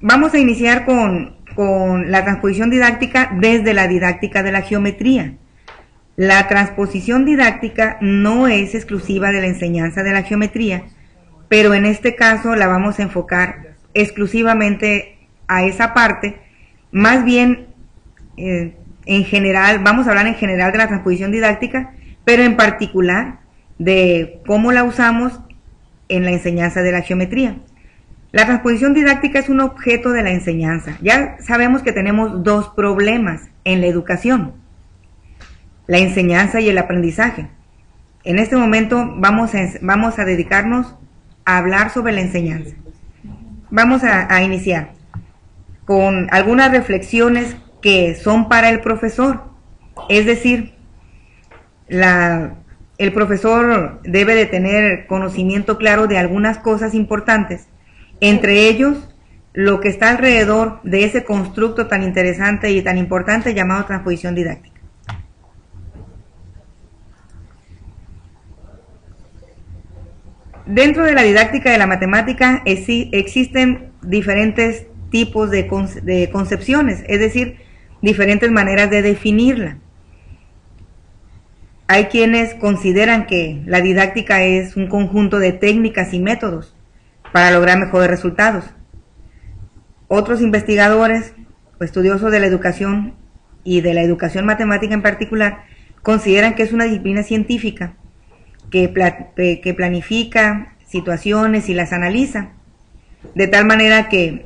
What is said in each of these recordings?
vamos a iniciar con la transposición didáctica desde la didáctica de la geometría. La transposición didáctica no es exclusiva de la enseñanza de la geometría, pero en este caso la vamos a enfocar exclusivamente a esa parte. Más bien, en general, vamos a hablar en general de la transposición didáctica, pero en particular de cómo la usamos en la enseñanza de la geometría. La transposición didáctica es un objeto de la enseñanza. Ya sabemos que tenemos dos problemas en la educación: la enseñanza y el aprendizaje. En este momento vamos a dedicarnos a hablar sobre la enseñanza. Vamos a iniciar con algunas reflexiones que son para el profesor. Es decir, el profesor debe de tener conocimiento claro de algunas cosas importantes, entre ellos lo que está alrededor de ese constructo tan interesante y tan importante llamado transposición didáctica. Dentro de la didáctica de la matemática existen diferentes tipos de concepciones, es decir, diferentes maneras de definirla. Hay quienes consideran que la didáctica es un conjunto de técnicas y métodos para lograr mejores resultados. Otros investigadores o estudiosos de la educación y de la educación matemática en particular consideran que es una disciplina científica que planifica situaciones y las analiza, de tal manera que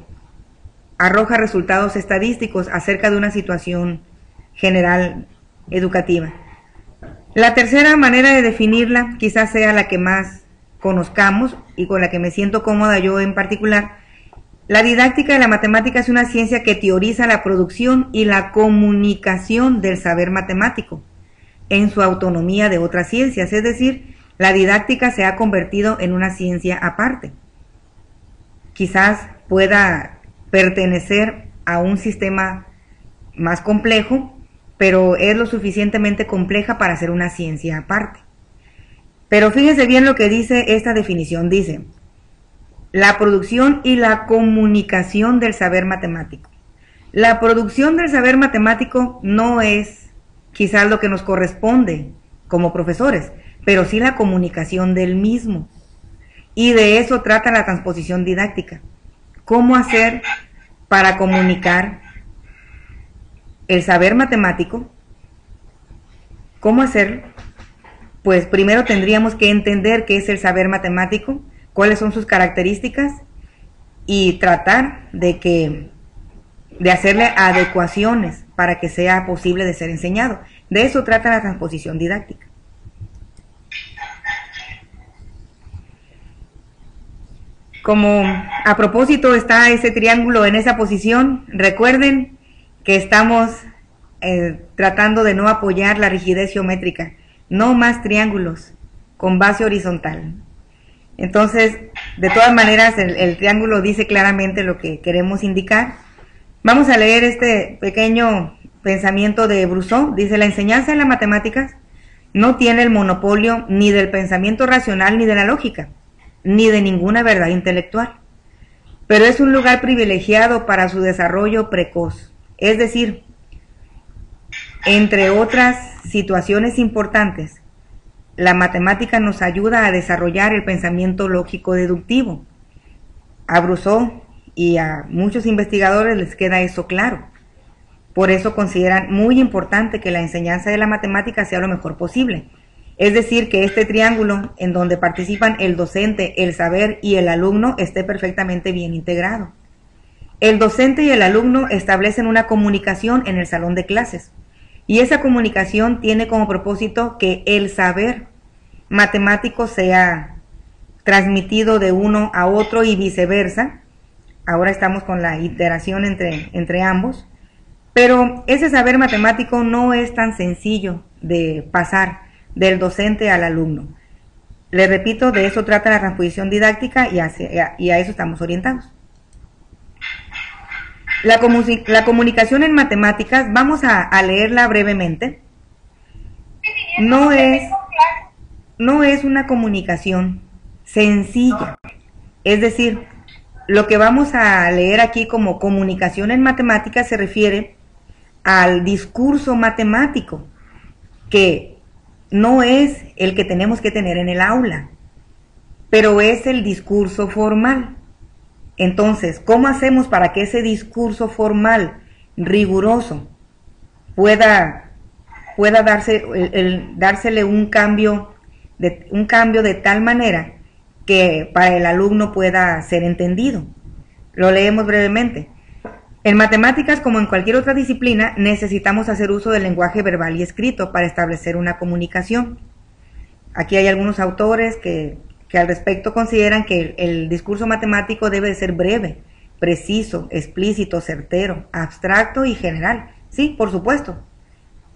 arroja resultados estadísticos acerca de una situación general educativa. La tercera manera de definirla quizás sea la que más conozcamos y con la que me siento cómoda yo en particular. La didáctica de la matemática es una ciencia que teoriza la producción y la comunicación del saber matemático en su autonomía de otras ciencias, es decir, la didáctica se ha convertido en una ciencia aparte. Quizás pueda pertenecer a un sistema más complejo, pero es lo suficientemente compleja para ser una ciencia aparte. Pero fíjense bien lo que dice esta definición. Dice: la producción y la comunicación del saber matemático. La producción del saber matemático no es quizás lo que nos corresponde como profesores, pero sí la comunicación del mismo. Y de eso trata la transposición didáctica. ¿Cómo hacer para comunicar el saber matemático? ¿Cómo hacerlo? Pues primero tendríamos que entender qué es el saber matemático, cuáles son sus características y tratar de hacerle adecuaciones para que sea posible de ser enseñado. De eso trata la transposición didáctica. Como a propósito está ese triángulo en esa posición, recuerden que estamos tratando de no apoyar la rigidez geométrica. No más triángulos con base horizontal. Entonces, de todas maneras, el triángulo dice claramente lo que queremos indicar. Vamos a leer este pequeño pensamiento de Brousseau. Dice: la enseñanza en las matemáticas no tiene el monopolio ni del pensamiento racional ni de la lógica, ni de ninguna verdad intelectual, pero es un lugar privilegiado para su desarrollo precoz. Es decir, entre otras situaciones importantes, la matemática nos ayuda a desarrollar el pensamiento lógico deductivo. A Brousseau y a muchos investigadores les queda eso claro. Por eso consideran muy importante que la enseñanza de la matemática sea lo mejor posible. Es decir, que este triángulo en donde participan el docente, el saber y el alumno esté perfectamente bien integrado. El docente y el alumno establecen una comunicación en el salón de clases, y esa comunicación tiene como propósito que el saber matemático sea transmitido de uno a otro y viceversa. Ahora estamos con la iteración entre ambos, pero ese saber matemático no es tan sencillo de pasar del docente al alumno. Les repito, de eso trata la transposición didáctica y a eso estamos orientados. La comunicación en matemáticas, vamos a leerla brevemente. No es una comunicación sencilla. Es decir, Lo que vamos a leer aquí como comunicación en matemáticas se refiere al discurso matemático, que no es el que tenemos que tener en el aula, pero es el discurso formal. Entonces, ¿cómo hacemos para que ese discurso formal, riguroso, pueda dársele un cambio de tal manera que para el alumno pueda ser entendido? Lo leemos brevemente. En matemáticas, como en cualquier otra disciplina, necesitamos hacer uso del lenguaje verbal y escrito para establecer una comunicación. Aquí hay algunos autores que al respecto consideran que el discurso matemático debe de ser breve, preciso, explícito, certero, abstracto y general. Sí, por supuesto.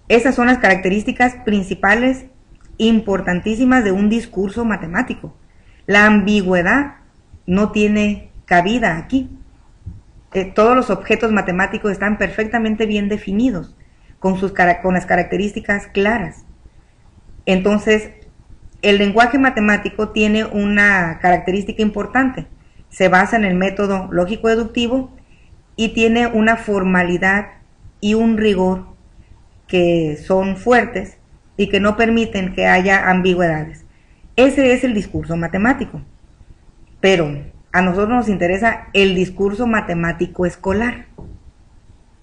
Esas son las características principales importantísimas de un discurso matemático. La ambigüedad no tiene cabida aquí. Todos los objetos matemáticos están perfectamente bien definidos, con las características claras. Entonces, el lenguaje matemático tiene una característica importante. Se basa en el método lógico-deductivo y tiene una formalidad y un rigor que son fuertes y que no permiten que haya ambigüedades. Ese es el discurso matemático. Pero a nosotros nos interesa el discurso matemático escolar,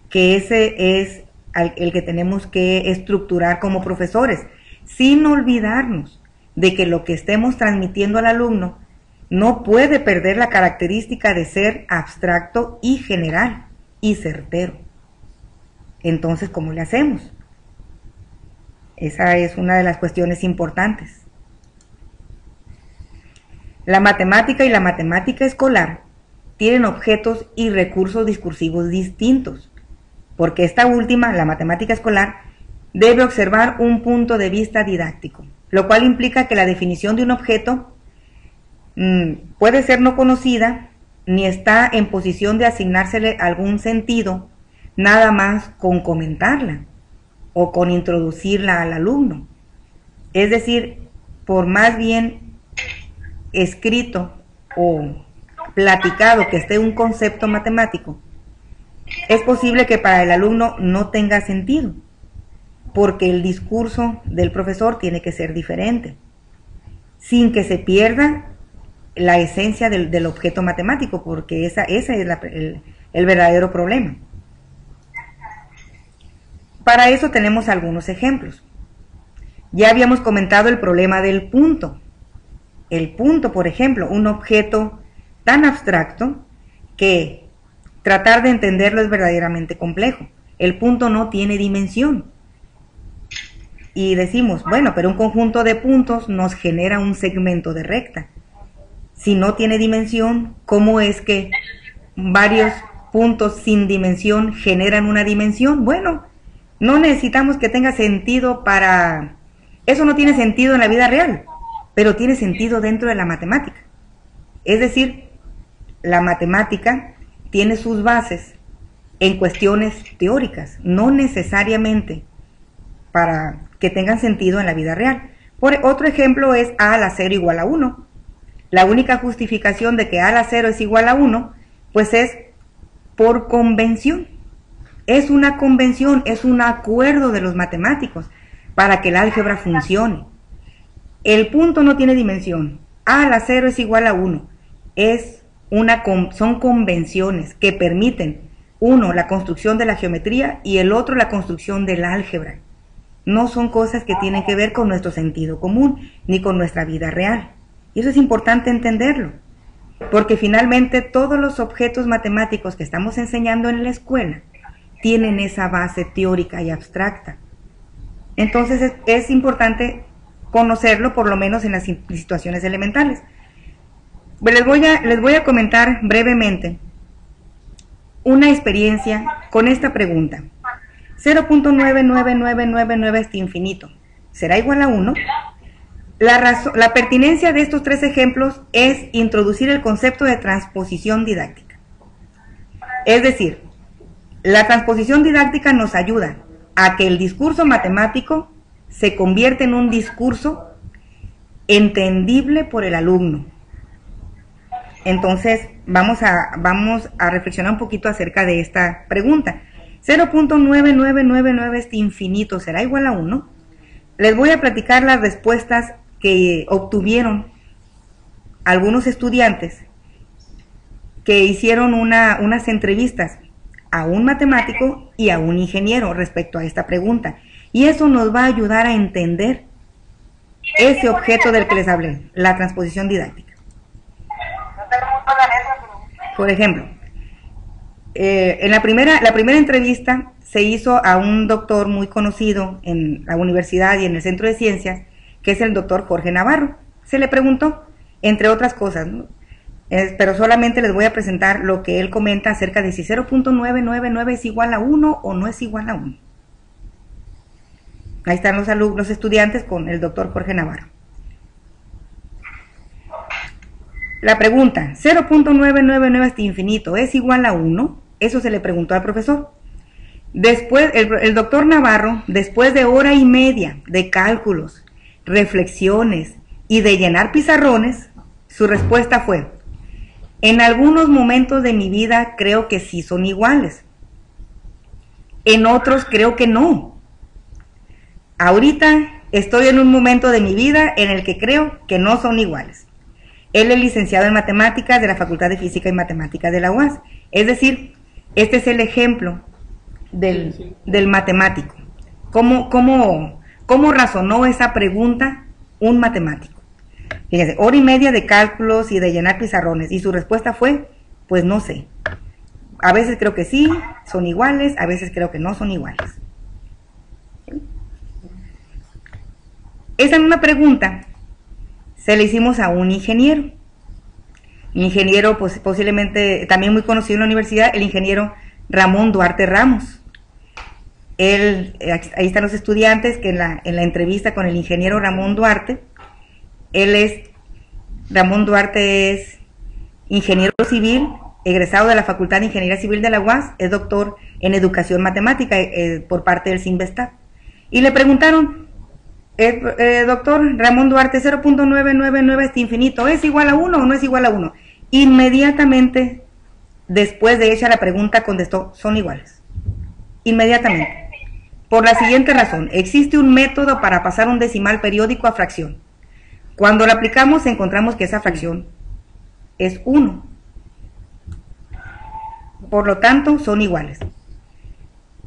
que ese es el que tenemos que estructurar como profesores, sin olvidarnos de que lo que estemos transmitiendo al alumno no puede perder la característica de ser abstracto y general y certero. Entonces, ¿cómo le hacemos? Esa es una de las cuestiones importantes. La matemática y la matemática escolar tienen objetos y recursos discursivos distintos, porque esta última, la matemática escolar, debe observar un punto de vista didáctico, lo cual implica que la definición de un objeto puede ser no conocida ni está en posición de asignársele algún sentido, nada más con comentarla o con introducirla al alumno. Es decir, por más bien escrito o platicado que esté un concepto matemático, es posible que para el alumno no tenga sentido, porque el discurso del profesor tiene que ser diferente, sin que se pierda la esencia del objeto matemático, porque ese es el verdadero problema. Para eso tenemos algunos ejemplos. Ya habíamos comentado el problema del punto. El punto, por ejemplo, un objeto tan abstracto que tratar de entenderlo es verdaderamente complejo. El punto no tiene dimensión. Y decimos, bueno, pero un conjunto de puntos nos genera un segmento de recta. Si no tiene dimensión, ¿cómo es que varios puntos sin dimensión generan una dimensión? Bueno, no necesitamos que tenga sentido para... Eso no tiene sentido en la vida real, pero tiene sentido dentro de la matemática. Es decir, la matemática tiene sus bases en cuestiones teóricas, no necesariamente para que tengan sentido en la vida real. Otro ejemplo es a a la 0 igual a 1. La única justificación de que a a la 0 es igual a 1, pues es por convención. Es una convención, es un acuerdo de los matemáticos para que el álgebra funcione. El punto no tiene dimensión. A a la 0 es igual a 1. Son convenciones que permiten, uno, la construcción de la geometría y el otro, la construcción del álgebra. No son cosas que tienen que ver con nuestro sentido común ni con nuestra vida real. Y eso es importante entenderlo, porque finalmente todos los objetos matemáticos que estamos enseñando en la escuela tienen esa base teórica y abstracta. Entonces es importante conocerlo, por lo menos en las situaciones elementales. Les voy a comentar brevemente una experiencia con esta pregunta. 0.99999 hasta infinito, ¿será igual a 1? La pertinencia de estos tres ejemplos es introducir el concepto de transposición didáctica. Es decir, la transposición didáctica nos ayuda a que el discurso matemático se convierta en un discurso entendible por el alumno. Entonces, vamos a reflexionar un poquito acerca de esta pregunta. 0.9999 infinito, ¿será igual a 1? Les voy a platicar las respuestas que obtuvieron algunos estudiantes que hicieron unas entrevistas a un matemático y a un ingeniero respecto a esta pregunta. Y eso nos va a ayudar a entender ese objeto del que les hablé, la transposición didáctica. Por ejemplo, en la primera entrevista se hizo a un doctor muy conocido en la universidad y en el Centro de Ciencias, que es el doctor Jorge Navarro. Se le preguntó, entre otras cosas, ¿no? Pero solamente les voy a presentar lo que él comenta acerca de si 0.999 es igual a 1 o no es igual a 1. Ahí están los estudiantes con el doctor Jorge Navarro. La pregunta, 0.999 hasta infinito, ¿es igual a 1? Eso se le preguntó al profesor. Después, el doctor Navarro, después de hora y media de cálculos, reflexiones y de llenar pizarrones, su respuesta fue: en algunos momentos de mi vida creo que sí son iguales. En otros creo que no. Ahorita estoy en un momento de mi vida en el que creo que no son iguales. Él es licenciado en matemáticas de la Facultad de Física y Matemáticas de la UAS. Es decir, este es el ejemplo del matemático. ¿Cómo razonó esa pregunta un matemático? Fíjense, hora y media de cálculos y de llenar pizarrones. Y su respuesta fue, pues no sé. A veces creo que sí, son iguales, a veces creo que no son iguales. Esa misma pregunta se le hicimos a un ingeniero. Ingeniero, pues, posiblemente también muy conocido en la universidad, el ingeniero Ramón Duarte Ramos. Ahí están los estudiantes que en la entrevista con el ingeniero Ramón Duarte, Ramón Duarte es ingeniero civil, egresado de la Facultad de Ingeniería Civil de la UAS, es doctor en educación matemática por parte del CINVESTAB. Y le preguntaron, doctor Ramón Duarte, 0.999 hasta infinito, ¿es igual a 1 o no es igual a 1? Inmediatamente, después de hecha la pregunta, contestó, son iguales. Inmediatamente. Por la siguiente razón, existe un método para pasar un decimal periódico a fracción. Cuando lo aplicamos, encontramos que esa fracción es 1. Por lo tanto, son iguales.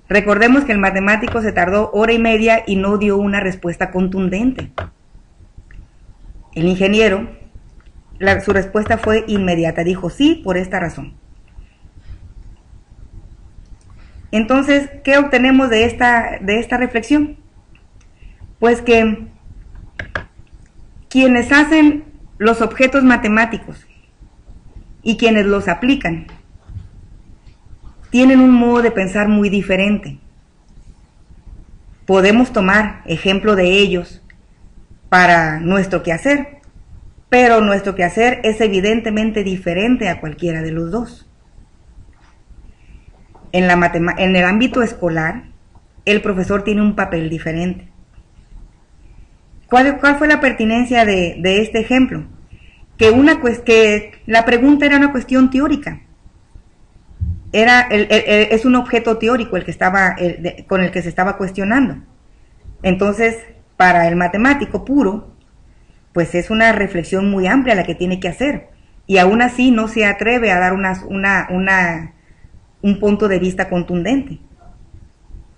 Recordemos que el matemático se tardó hora y media y no dio una respuesta contundente. El ingeniero, su respuesta fue inmediata, dijo sí por esta razón. Entonces, ¿qué obtenemos de esta reflexión? Pues que quienes hacen los objetos matemáticos y quienes los aplican tienen un modo de pensar muy diferente. Podemos tomar ejemplo de ellos para nuestro quehacer, pero nuestro quehacer es evidentemente diferente a cualquiera de los dos. En el ámbito escolar, el profesor tiene un papel diferente. ¿Cuál fue la pertinencia de este ejemplo? Que la pregunta era una cuestión teórica. Es un objeto teórico con el que se estaba cuestionando. Entonces, para el matemático puro, pues es una reflexión muy amplia la que tiene que hacer. Y aún así no se atreve a dar un punto de vista contundente,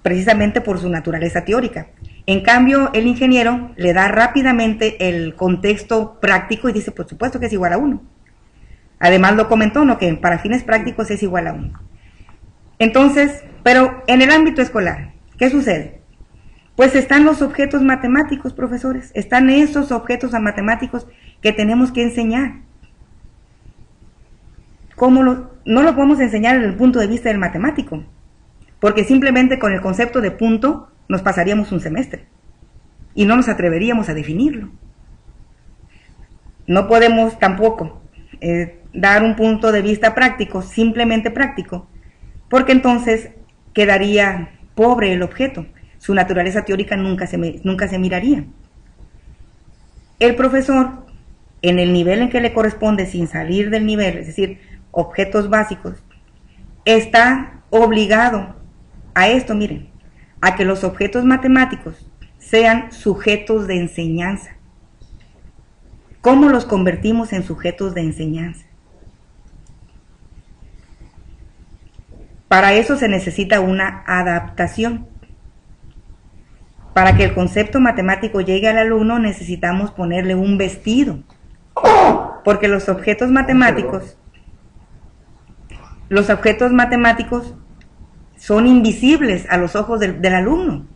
precisamente por su naturaleza teórica. En cambio, el ingeniero le da rápidamente el contexto práctico y dice, por supuesto que es igual a 1. Además lo comentó, ¿no?, que para fines prácticos es igual a 1. Entonces, pero en el ámbito escolar, ¿qué sucede? Pues están los objetos matemáticos, profesores, están esos objetos matemáticos que tenemos que enseñar. No lo podemos enseñar desde el punto de vista del matemático, porque simplemente con el concepto de punto nos pasaríamos un semestre y no nos atreveríamos a definirlo. No podemos tampoco dar un punto de vista práctico, simplemente práctico, porque entonces quedaría pobre el objeto, su naturaleza teórica nunca se miraría. El profesor en el nivel en que le corresponde sin salir del nivel, es decir, objetos básicos, está obligado a esto, miren, a que los objetos matemáticos sean sujetos de enseñanza. ¿Cómo los convertimos en sujetos de enseñanza? Para eso se necesita una adaptación. Para que el concepto matemático llegue al alumno necesitamos ponerle un vestido, porque los objetos matemáticos son invisibles a los ojos del alumno.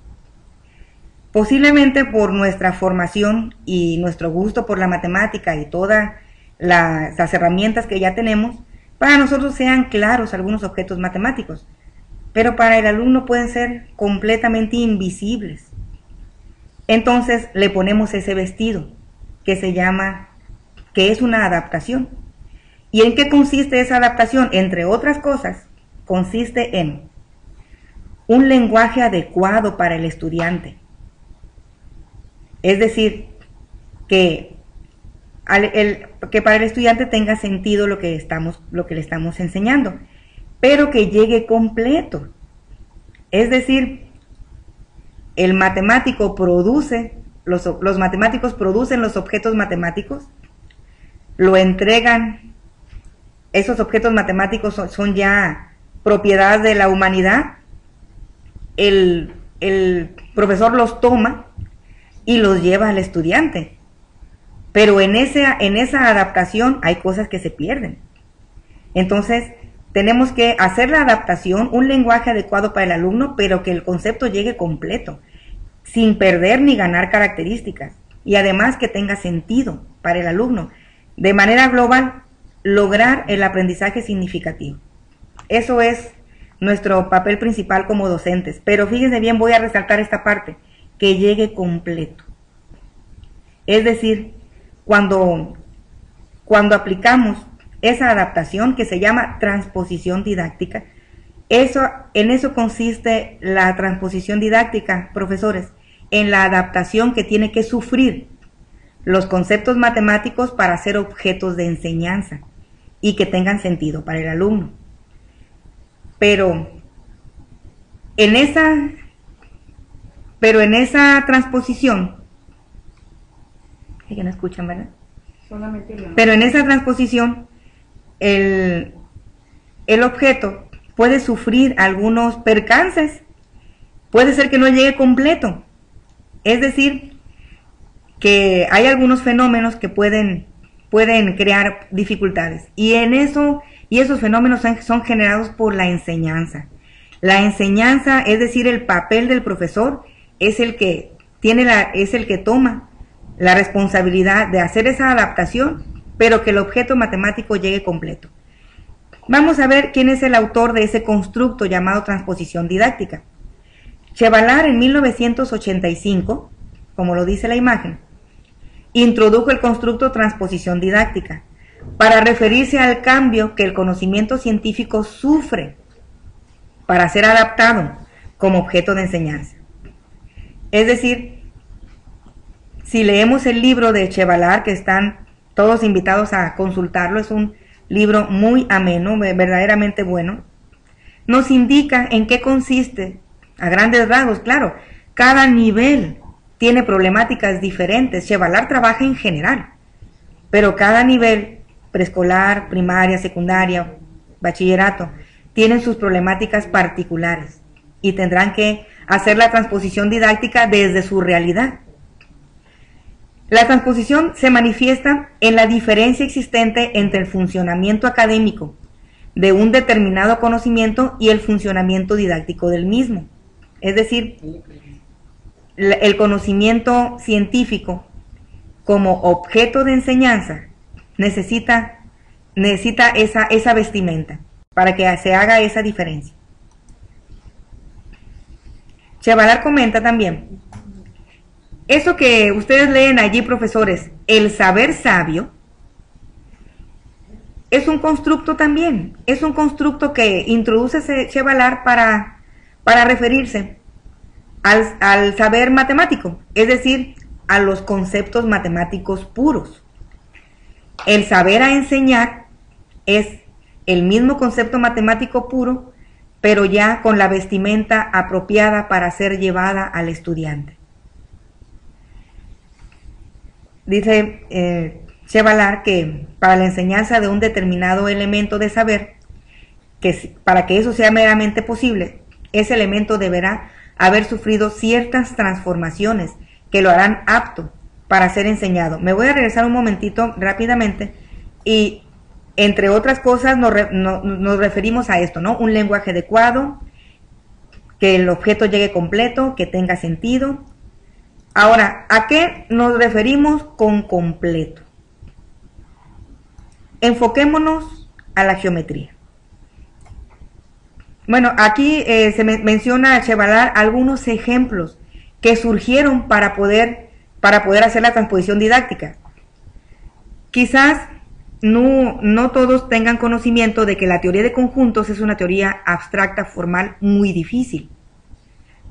Posiblemente por nuestra formación y nuestro gusto por la matemática y todas las herramientas que ya tenemos, para nosotros sean claros algunos objetos matemáticos, pero para el alumno pueden ser completamente invisibles. Entonces le ponemos ese vestido que es una adaptación. ¿Y en qué consiste esa adaptación? Entre otras cosas, consiste en un lenguaje adecuado para el estudiante. Es decir, que para el estudiante tenga sentido lo que le estamos enseñando, pero que llegue completo. Es decir, el matemático produce, los matemáticos producen los objetos matemáticos, lo entregan, esos objetos matemáticos son ya propiedad de la humanidad, el profesor los toma y los lleva al estudiante, pero en esa adaptación hay cosas que se pierden. Entonces tenemos que hacer la adaptación, un lenguaje adecuado para el alumno, pero que el concepto llegue completo, sin perder ni ganar características, y además que tenga sentido para el alumno. De manera global, lograr el aprendizaje significativo. Eso es nuestro papel principal como docentes. Pero fíjense bien, voy a resaltar esta parte, que llegue completo. Es decir, cuando aplicamos esa adaptación que se llama transposición didáctica, en eso consiste la transposición didáctica, profesores, en la adaptación que tiene que sufrir los conceptos matemáticos para ser objetos de enseñanza y que tengan sentido para el alumno. Pero en esa transposición, que no escuchan, ¿verdad? Pero en esa transposición, el objeto puede sufrir algunos percances, puede ser que no llegue completo. Es decir, que hay algunos fenómenos que pueden crear dificultades, y esos fenómenos son generados por la enseñanza. La enseñanza, es decir, el papel del profesor es el que toma la responsabilidad de hacer esa adaptación, pero que el objeto matemático llegue completo. Vamos a ver quién es el autor de ese constructo llamado transposición didáctica. Chevallard, en 1985, como lo dice la imagen, introdujo el constructo transposición didáctica para referirse al cambio que el conocimiento científico sufre para ser adaptado como objeto de enseñanza. Es decir, si leemos el libro de Chevallard, que están todos invitados a consultarlo, es un libro muy ameno, verdaderamente bueno, nos indica en qué consiste, a grandes rasgos. Claro, cada nivel tiene problemáticas diferentes. Chevallard trabaja en general, pero cada nivel, preescolar, primaria, secundaria, bachillerato, tienen sus problemáticas particulares y tendrán que hacer la transposición didáctica desde su realidad. La transposición se manifiesta en la diferencia existente entre el funcionamiento académico de un determinado conocimiento y el funcionamiento didáctico del mismo. Es decir, el conocimiento científico como objeto de enseñanza necesita esa vestimenta para que se haga esa diferencia. Chevallard comenta también, eso que ustedes leen allí, profesores, el saber sabio, es un constructo también, es un constructo que introduce Chevallard para referirse al saber matemático, es decir, a los conceptos matemáticos puros. El saber a enseñar es el mismo concepto matemático puro, pero ya con la vestimenta apropiada para ser llevada al estudiante. Dice Chevallard que para la enseñanza de un determinado elemento de saber, que para que eso sea meramente posible, ese elemento deberá haber sufrido ciertas transformaciones que lo harán apto para ser enseñado. Me voy a regresar un momentito rápidamente y entre otras cosas nos referimos a esto, ¿no? Un lenguaje adecuado, que el objeto llegue completo, que tenga sentido. Ahora, ¿a qué nos referimos con completo? Enfoquémonos a la geometría. Bueno, aquí se menciona a Chevallard algunos ejemplos que surgieron para poder hacer la transposición didáctica. Quizás no todos tengan conocimiento de que la teoría de conjuntos es una teoría abstracta, formal, muy difícil.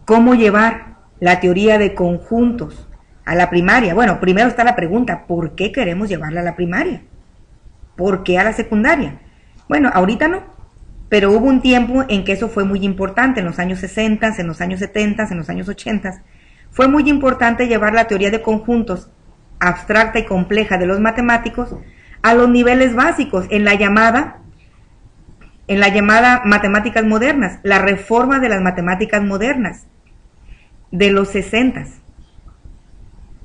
¿Cómo llevar la teoría de conjuntos a la primaria? Bueno, primero está la pregunta, ¿por qué queremos llevarla a la primaria? ¿Por qué a la secundaria? Bueno, ahorita no, pero hubo un tiempo en que eso fue muy importante, en los años 60, en los años 70, en los años 80. Fue muy importante llevar la teoría de conjuntos abstracta y compleja de los matemáticos a los niveles básicos, en la llamada matemáticas modernas, la reforma de las matemáticas modernas de los 60.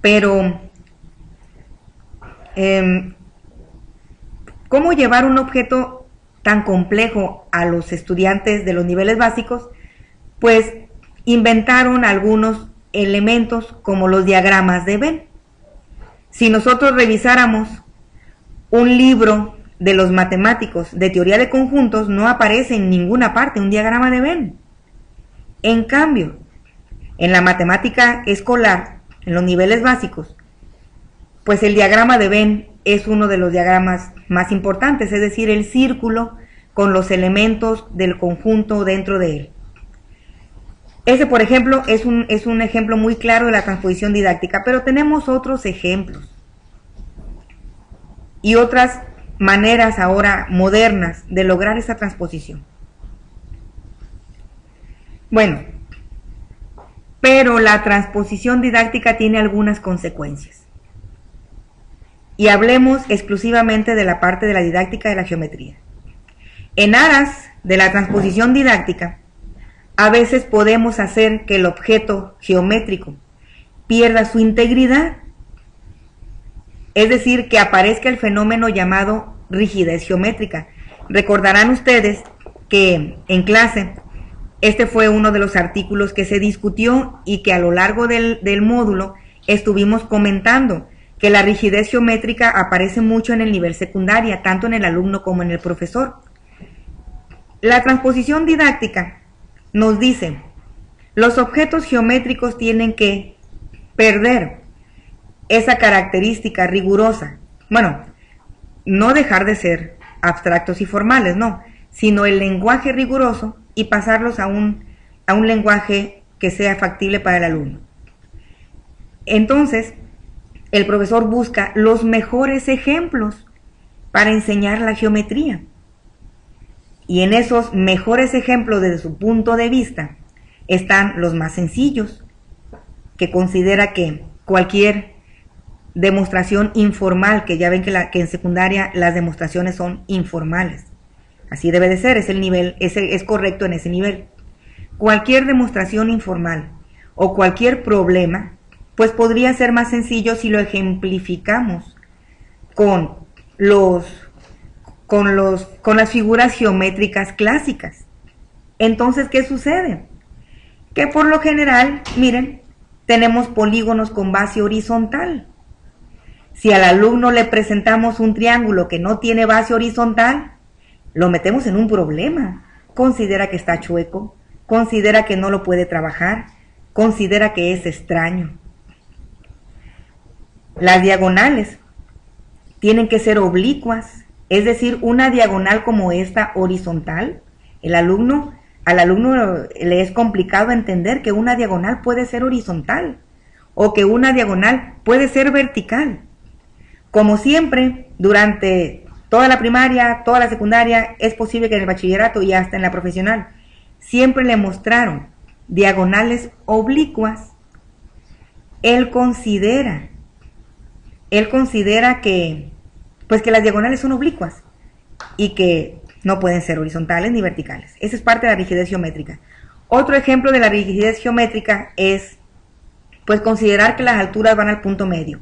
Pero, ¿cómo llevar un objeto tan complejo a los estudiantes de los niveles básicos? Pues inventaron algunos elementos como los diagramas de Venn. Si nosotros revisáramos un libro de los matemáticos de teoría de conjuntos, no aparece en ninguna parte un diagrama de Venn. En cambio, en la matemática escolar, en los niveles básicos, pues el diagrama de Venn es uno de los diagramas más importantes, es decir, el círculo con los elementos del conjunto dentro de él. Ese, por ejemplo, es un ejemplo muy claro de la transposición didáctica, pero tenemos otros ejemplos y otras maneras ahora modernas de lograr esa transposición. Bueno, pero la transposición didáctica tiene algunas consecuencias. Y hablemos exclusivamente de la parte de la didáctica de la geometría. En aras de la transposición didáctica, a veces podemos hacer que el objeto geométrico pierda su integridad, es decir, que aparezca el fenómeno llamado rigidez geométrica. Recordarán ustedes que en clase este fue uno de los artículos que se discutió y que a lo largo del módulo estuvimos comentando que la rigidez geométrica aparece mucho en el nivel secundaria, tanto en el alumno como en el profesor. La transposición didáctica nos dice, los objetos geométricos tienen que perder esa característica rigurosa. Bueno, no dejar de ser abstractos y formales, no, sino el lenguaje riguroso y pasarlos a un lenguaje que sea factible para el alumno. Entonces, el profesor busca los mejores ejemplos para enseñar la geometría. Y en esos mejores ejemplos desde su punto de vista están los más sencillos, que considera que cualquier demostración informal, que ya ven que en secundaria las demostraciones son informales. Así debe de ser, es el nivel, es correcto en ese nivel. Cualquier demostración informal o cualquier problema, pues podría ser más sencillo si lo ejemplificamos con las figuras geométricas clásicas. Entonces, ¿qué sucede? Que por lo general, miren, tenemos polígonos con base horizontal. Si al alumno le presentamos un triángulo que no tiene base horizontal, lo metemos en un problema. Considera que está chueco, considera que no lo puede trabajar, considera que es extraño. Las diagonales tienen que ser oblicuas, es decir, una diagonal como esta horizontal. Al alumno le es complicado entender que una diagonal puede ser horizontal o que una diagonal puede ser vertical. Como siempre, durante toda la primaria, toda la secundaria, es posible que en el bachillerato y hasta en la profesional, siempre le mostraron diagonales oblicuas. Él considera que, pues que las diagonales son oblicuas y que no pueden ser horizontales ni verticales. Esa es parte de la rigidez geométrica. Otro ejemplo de la rigidez geométrica es, pues, considerar que las alturas van al punto medio.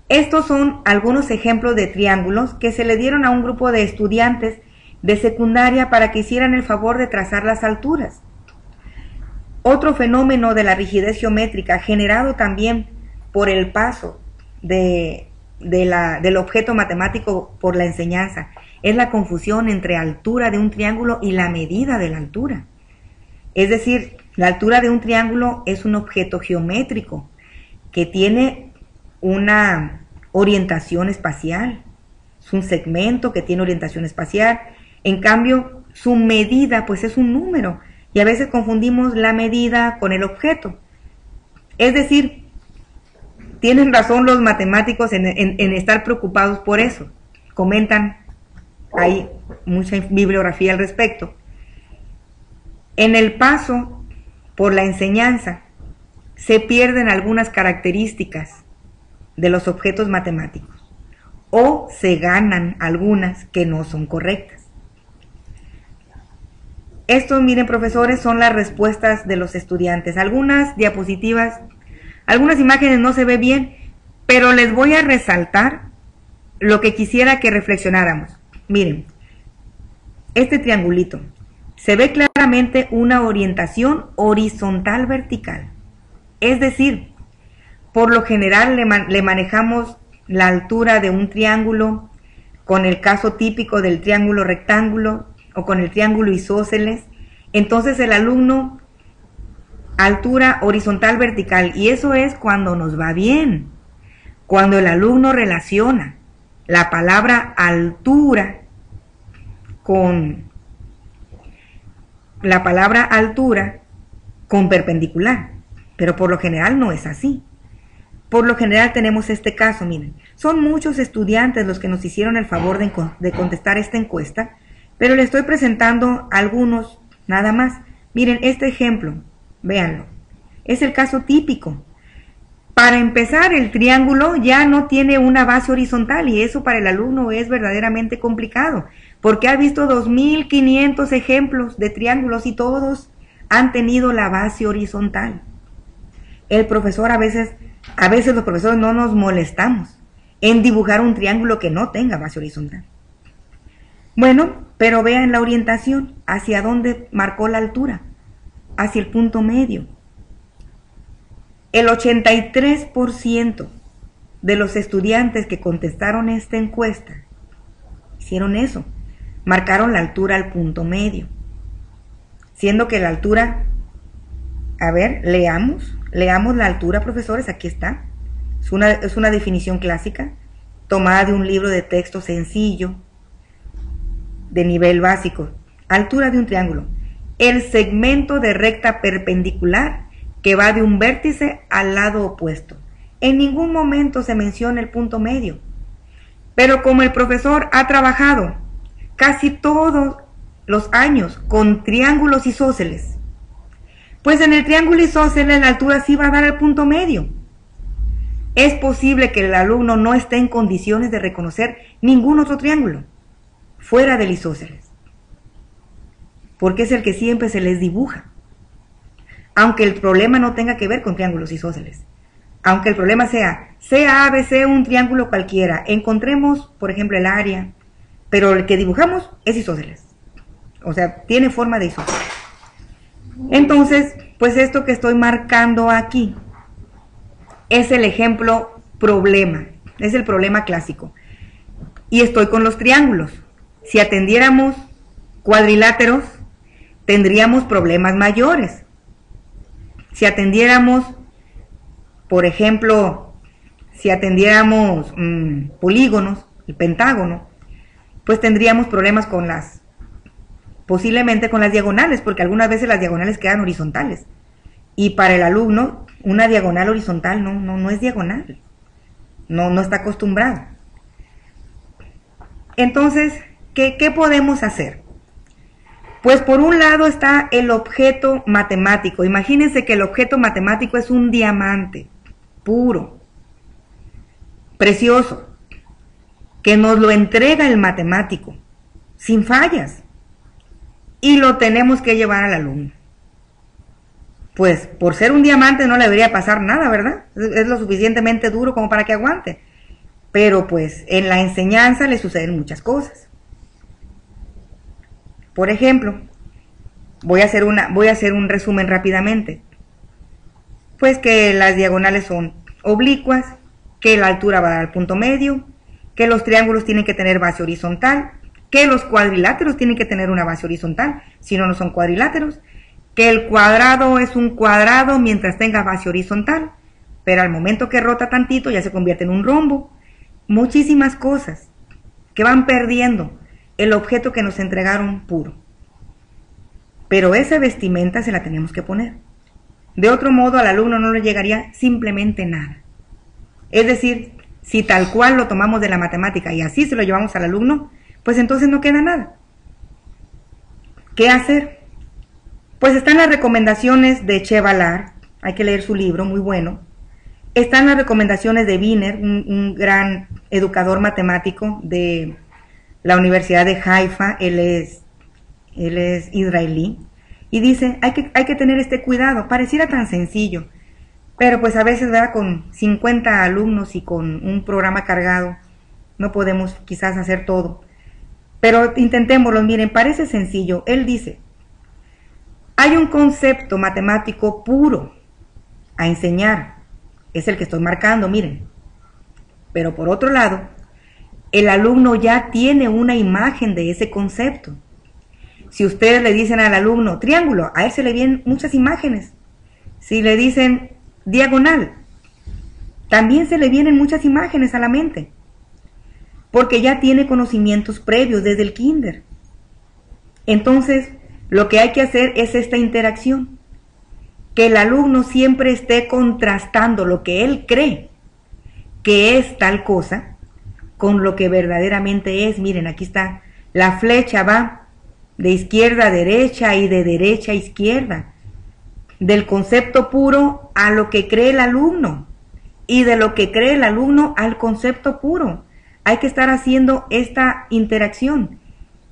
Estos son algunos ejemplos de triángulos que se le dieron a un grupo de estudiantes de secundaria para que hicieran el favor de trazar las alturas. Otro fenómeno de la rigidez geométrica, generado también por el paso del objeto matemático por la enseñanza, es la confusión entre altura de un triángulo y la medida de la altura. Es decir, la altura de un triángulo es un objeto geométrico que tiene una orientación espacial, es un segmento que tiene orientación espacial. En cambio, su medida pues es un número, y a veces confundimos la medida con el objeto. Es decir, tienen razón los matemáticos en estar preocupados por eso. Comentan, hay mucha bibliografía al respecto. En el paso por la enseñanza se pierden algunas características de los objetos matemáticos o se ganan algunas que no son correctas. Estos, miren, profesores, son las respuestas de los estudiantes. Algunas diapositivas, algunas imágenes no se ve bien, pero les voy a resaltar lo que quisiera que reflexionáramos. Miren, este triangulito, se ve claramente una orientación horizontal vertical. Es decir, por lo general le manejamos la altura de un triángulo con el caso típico del triángulo rectángulo o con el triángulo isósceles. Entonces el alumno, altura horizontal vertical, y eso es cuando nos va bien, cuando el alumno relaciona la palabra altura con perpendicular, pero por lo general no es así. Por lo general tenemos este caso, miren, son muchos estudiantes los que nos hicieron el favor de contestar esta encuesta, pero le estoy presentando algunos nada más. Miren, este ejemplo, véanlo, es el caso típico. Para empezar, el triángulo ya no tiene una base horizontal y eso para el alumno es verdaderamente complicado, porque ha visto 2500 ejemplos de triángulos y todos han tenido la base horizontal. El profesor a veces los profesores no nos molestamos en dibujar un triángulo que no tenga base horizontal. Bueno, pero vean la orientación, hacia dónde marcó la altura, hacia el punto medio. El 83% de los estudiantes que contestaron esta encuesta hicieron eso, marcaron la altura al punto medio, siendo que la altura, a ver, leamos la altura, profesores, aquí está, es una definición clásica, tomada de un libro de texto sencillo, de nivel básico. Altura de un triángulo, el segmento de recta perpendicular que va de un vértice al lado opuesto. En ningún momento se menciona el punto medio, pero como el profesor ha trabajado casi todos los años con triángulos isósceles, pues en el triángulo isósceles la altura sí va a dar al punto medio. Es posible que el alumno no esté en condiciones de reconocer ningún otro triángulo fuera del isósceles, porque es el que siempre se les dibuja, aunque el problema no tenga que ver con triángulos isósceles, aunque el problema sea ABC, un triángulo cualquiera, encontremos por ejemplo el área, pero el que dibujamos es isósceles, o sea, tiene forma de isósceles. Entonces, pues esto que estoy marcando aquí es el ejemplo problema, es el problema clásico, y estoy con los triángulos. Si atendiéramos cuadriláteros, tendríamos problemas mayores. Si atendiéramos, por ejemplo, polígonos, el pentágono, pues tendríamos problemas posiblemente con las diagonales, porque algunas veces las diagonales quedan horizontales. Y para el alumno, una diagonal horizontal no es diagonal. No está acostumbrado. Entonces, ¿qué podemos hacer? Pues por un lado está el objeto matemático. Imagínense que el objeto matemático es un diamante puro, precioso, que nos lo entrega el matemático, sin fallas, y lo tenemos que llevar al alumno. Pues por ser un diamante no le debería pasar nada, ¿verdad? Es lo suficientemente duro como para que aguante. Pero pues en la enseñanza le suceden muchas cosas. Por ejemplo, voy a hacer un resumen rápidamente. Pues que las diagonales son oblicuas, que la altura va a dar al punto medio, que los triángulos tienen que tener base horizontal, que los cuadriláteros tienen que tener una base horizontal, si no, no son cuadriláteros, que el cuadrado es un cuadrado mientras tenga base horizontal, pero al momento que rota tantito ya se convierte en un rombo. Muchísimas cosas que van perdiendo el objeto que nos entregaron puro. Pero esa vestimenta se la tenemos que poner. De otro modo al alumno no le llegaría simplemente nada. Es decir, si tal cual lo tomamos de la matemática y así se lo llevamos al alumno, pues entonces no queda nada. ¿Qué hacer? Pues están las recomendaciones de Che Ballard, hay que leer su libro, muy bueno. Están las recomendaciones de Wiener, un gran educador matemático de la Universidad de Haifa, él es israelí, y dice, hay que tener este cuidado. Pareciera tan sencillo, pero pues a veces, ¿verdad?, con 50 alumnos y con un programa cargado, no podemos quizás hacer todo. Pero intentémoslo, miren, parece sencillo. Él dice, hay un concepto matemático puro a enseñar, es el que estoy marcando, miren. Pero por otro lado, el alumno ya tiene una imagen de ese concepto. Si ustedes le dicen al alumno triángulo, a él se le vienen muchas imágenes. Si le dicen diagonal, también se le vienen muchas imágenes a la mente, porque ya tiene conocimientos previos desde el kinder. Entonces, lo que hay que hacer es esta interacción, que el alumno siempre esté contrastando lo que él cree que es tal cosa con lo que verdaderamente es. Miren, aquí está, la flecha va de izquierda a derecha y de derecha a izquierda, del concepto puro a lo que cree el alumno y de lo que cree el alumno al concepto puro. Hay que estar haciendo esta interacción,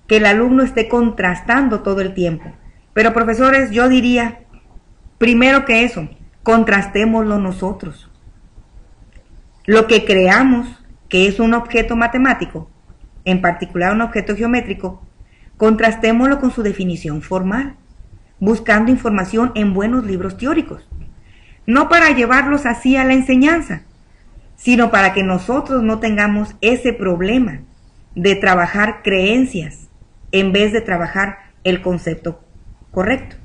que el alumno esté contrastando todo el tiempo. Pero profesores, yo diría, primero que eso, contrastémoslo nosotros. Lo que creamos que es un objeto matemático, en particular un objeto geométrico, contrastémoslo con su definición formal, buscando información en buenos libros teóricos. No para llevarlos así a la enseñanza, sino para que nosotros no tengamos ese problema de trabajar creencias en vez de trabajar el concepto correcto.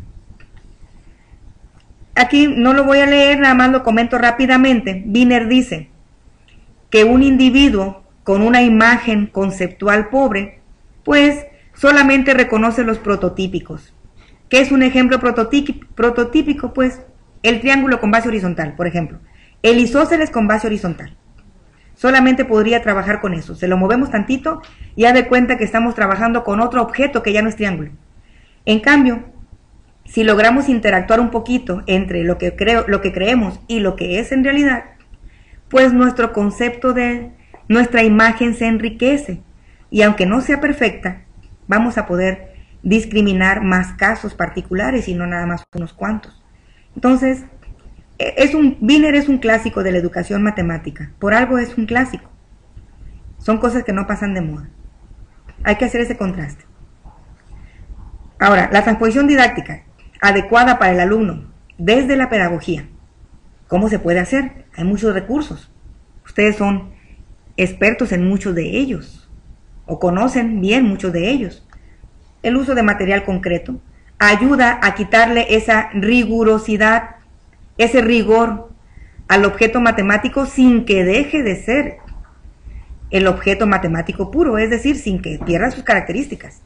Aquí no lo voy a leer, nada más lo comento rápidamente. Wiener dice que un individuo con una imagen conceptual pobre, pues solamente reconoce los prototípicos. ¿Qué es un ejemplo prototípico? Pues el triángulo con base horizontal, por ejemplo. El isósceles con base horizontal. Solamente podría trabajar con eso. Se lo movemos tantito y haz de cuenta que estamos trabajando con otro objeto que ya no es triángulo. En cambio, si logramos interactuar un poquito entre lo que creemos y lo que es en realidad, pues nuestro concepto de nuestra imagen se enriquece. Y aunque no sea perfecta, vamos a poder discriminar más casos particulares y no nada más unos cuantos. Entonces, Wiener es un clásico de la educación matemática. Por algo es un clásico. Son cosas que no pasan de moda. Hay que hacer ese contraste. Ahora, la transposición didáctica adecuada para el alumno desde la pedagogía. ¿Cómo se puede hacer? Hay muchos recursos. Ustedes son expertos en muchos de ellos, o conocen bien muchos de ellos. El uso de material concreto ayuda a quitarle esa rigurosidad, ese rigor al objeto matemático sin que deje de ser el objeto matemático puro, es decir, sin que pierda sus características.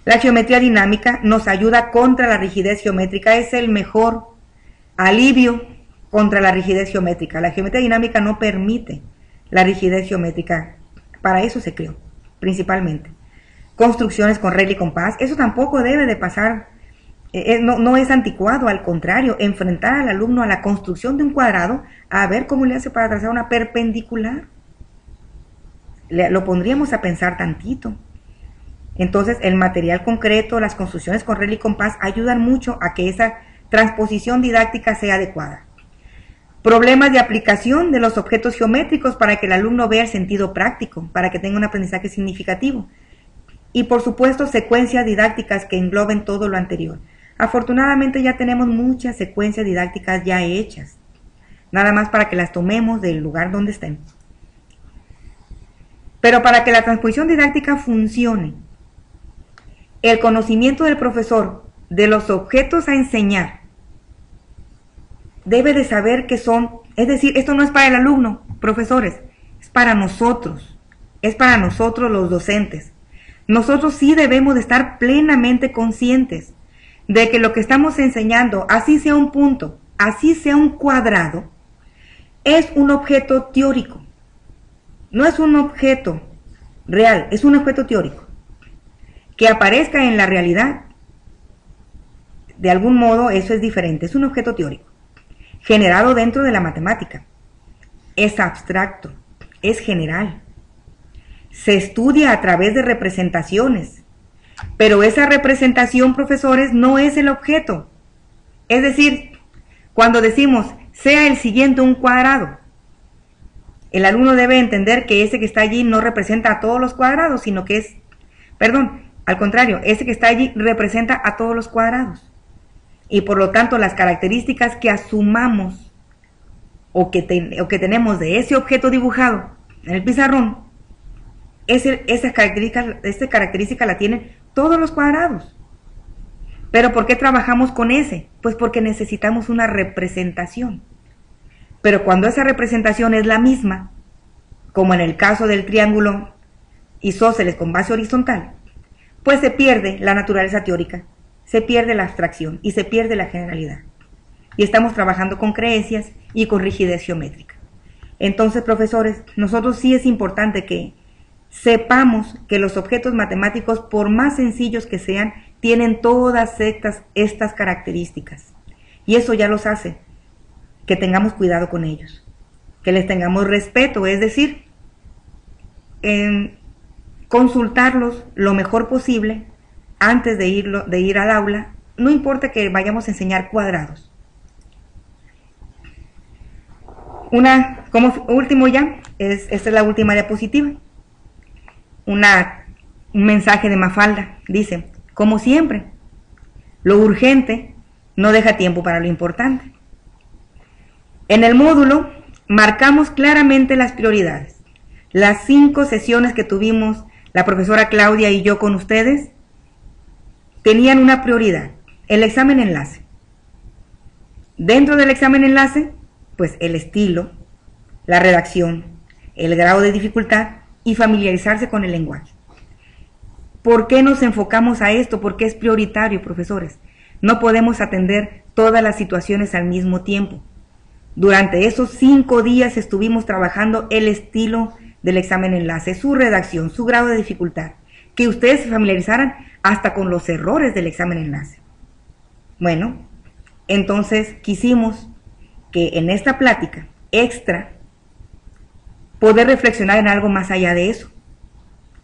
La geometría dinámica nos ayuda contra la rigidez geométrica, es el mejor alivio contra la rigidez geométrica. La geometría dinámica no permite la rigidez geométrica, para eso se creó. principalmente. Construcciones con regla y compás, eso tampoco debe de pasar, no es anticuado, al contrario, enfrentar al alumno a la construcción de un cuadrado, a ver cómo le hace para trazar una perpendicular. Lo pondríamos a pensar tantito. Entonces, el material concreto, las construcciones con regla y compás ayudan mucho a que esa transposición didáctica sea adecuada. Problemas de aplicación de los objetos geométricos para que el alumno vea el sentido práctico, para que tenga un aprendizaje significativo. Y por supuesto, secuencias didácticas que engloben todo lo anterior. Afortunadamente ya tenemos muchas secuencias didácticas ya hechas, nada más para que las tomemos del lugar donde estén. Pero para que la transposición didáctica funcione, el conocimiento del profesor de los objetos a enseñar debe de saber que son, es decir, esto no es para el alumno, profesores, es para nosotros los docentes. Nosotros sí debemos de estar plenamente conscientes de que lo que estamos enseñando, así sea un punto, así sea un cuadrado, es un objeto teórico. No es un objeto real, es un objeto teórico. Que aparezca en la realidad, de algún modo, eso es diferente, es un objeto teórico, generado dentro de la matemática. Es abstracto, es general. Se estudia a través de representaciones, pero esa representación, profesores, no es el objeto. Es decir, cuando decimos, sea el siguiente un cuadrado, el alumno debe entender que ese que está allí no representa a todos los cuadrados, sino que es, al contrario, ese que está allí representa a todos los cuadrados. Y por lo tanto, las características que asumamos o que tenemos de ese objeto dibujado en el pizarrón, esa característica la tienen todos los cuadrados. ¿Pero por qué trabajamos con ese? Pues porque necesitamos una representación. Pero cuando esa representación es la misma, como en el caso del triángulo isósceles con base horizontal, pues se pierde la naturaleza teórica, se pierde la abstracción y se pierde la generalidad. Y estamos trabajando con creencias y con rigidez geométrica. Entonces, profesores, nosotros sí es importante que sepamos que los objetos matemáticos, por más sencillos que sean, tienen todas estas características. Y eso ya los hace que tengamos cuidado con ellos, que les tengamos respeto, es decir, consultarlos lo mejor posible antes de ir al aula, no importa que vayamos a enseñar cuadrados. Como último ya, esta es la última diapositiva. Un mensaje de Mafalda, dice, como siempre, lo urgente no deja tiempo para lo importante. En el módulo marcamos claramente las prioridades. Las 5 sesiones que tuvimos la profesora Claudia y yo con ustedes tenían una prioridad, el examen enlace. Dentro del examen enlace, pues el estilo, la redacción, el grado de dificultad y familiarizarse con el lenguaje. ¿Por qué nos enfocamos a esto? Porque es prioritario, profesores. No podemos atender todas las situaciones al mismo tiempo. Durante esos 5 días estuvimos trabajando el estilo del examen enlace, su redacción, su grado de dificultad, que ustedes se familiarizaran hasta con los errores del examen enlace. Bueno, entonces quisimos que en esta plática extra poder reflexionar en algo más allá de eso,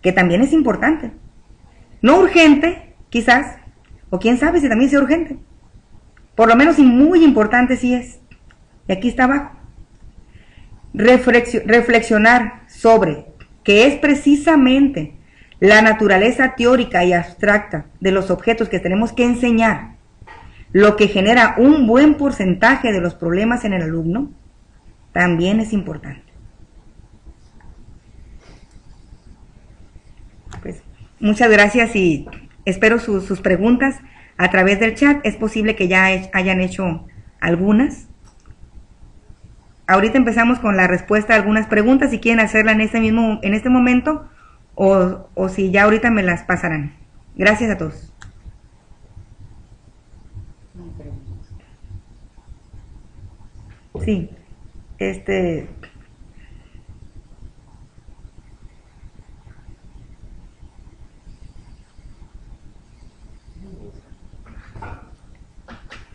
que también es importante. No urgente, quizás, o quién sabe si también sea urgente. Por lo menos muy importante sí es. Y aquí está abajo. Reflexionar sobre que es precisamente la naturaleza teórica y abstracta de los objetos que tenemos que enseñar lo que genera un buen porcentaje de los problemas en el alumno, también es importante. Pues, muchas gracias y espero sus preguntas a través del chat. Es posible que ya hayan hecho algunas. Ahorita empezamos con la respuesta a algunas preguntas, si quieren hacerla en este momento, o si ya ahorita me las pasarán. Gracias a todos. Sí,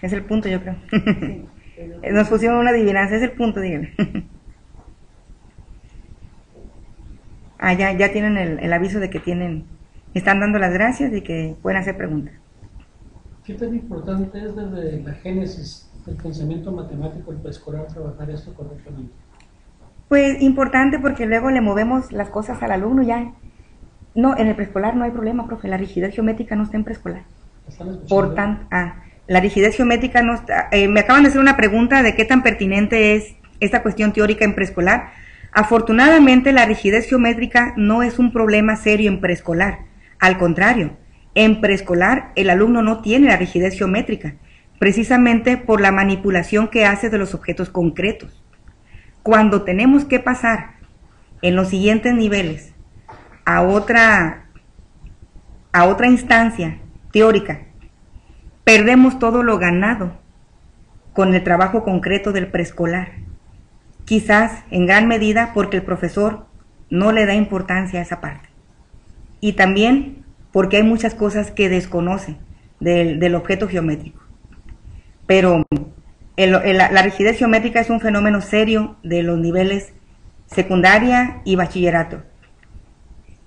Es el punto, yo creo. Sí, Nos pusieron una adivinanza, es el punto, dígame. Ah, ya tienen el aviso de que están dando las gracias y que pueden hacer preguntas. ¿Qué tan importante es desde la génesis del pensamiento matemático el preescolar trabajar esto correctamente? Pues importante porque luego le movemos las cosas al alumno ya. No, en el preescolar no hay problema, profe, la rigidez geométrica no está en preescolar. Por tanto, la rigidez geométrica no está. Me acaban de hacer una pregunta de qué tan pertinente es esta cuestión teórica en preescolar. Afortunadamente, la rigidez geométrica no es un problema serio en preescolar. Al contrario, en preescolar el alumno no tiene la rigidez geométrica, precisamente por la manipulación que hace de los objetos concretos. Cuando tenemos que pasar en los siguientes niveles a otra instancia teórica, perdemos todo lo ganado con el trabajo concreto del preescolar. Quizás en gran medida porque el profesor no le da importancia a esa parte. Y también porque hay muchas cosas que desconoce del objeto geométrico. Pero la rigidez geométrica es un fenómeno serio de los niveles secundaria y bachillerato.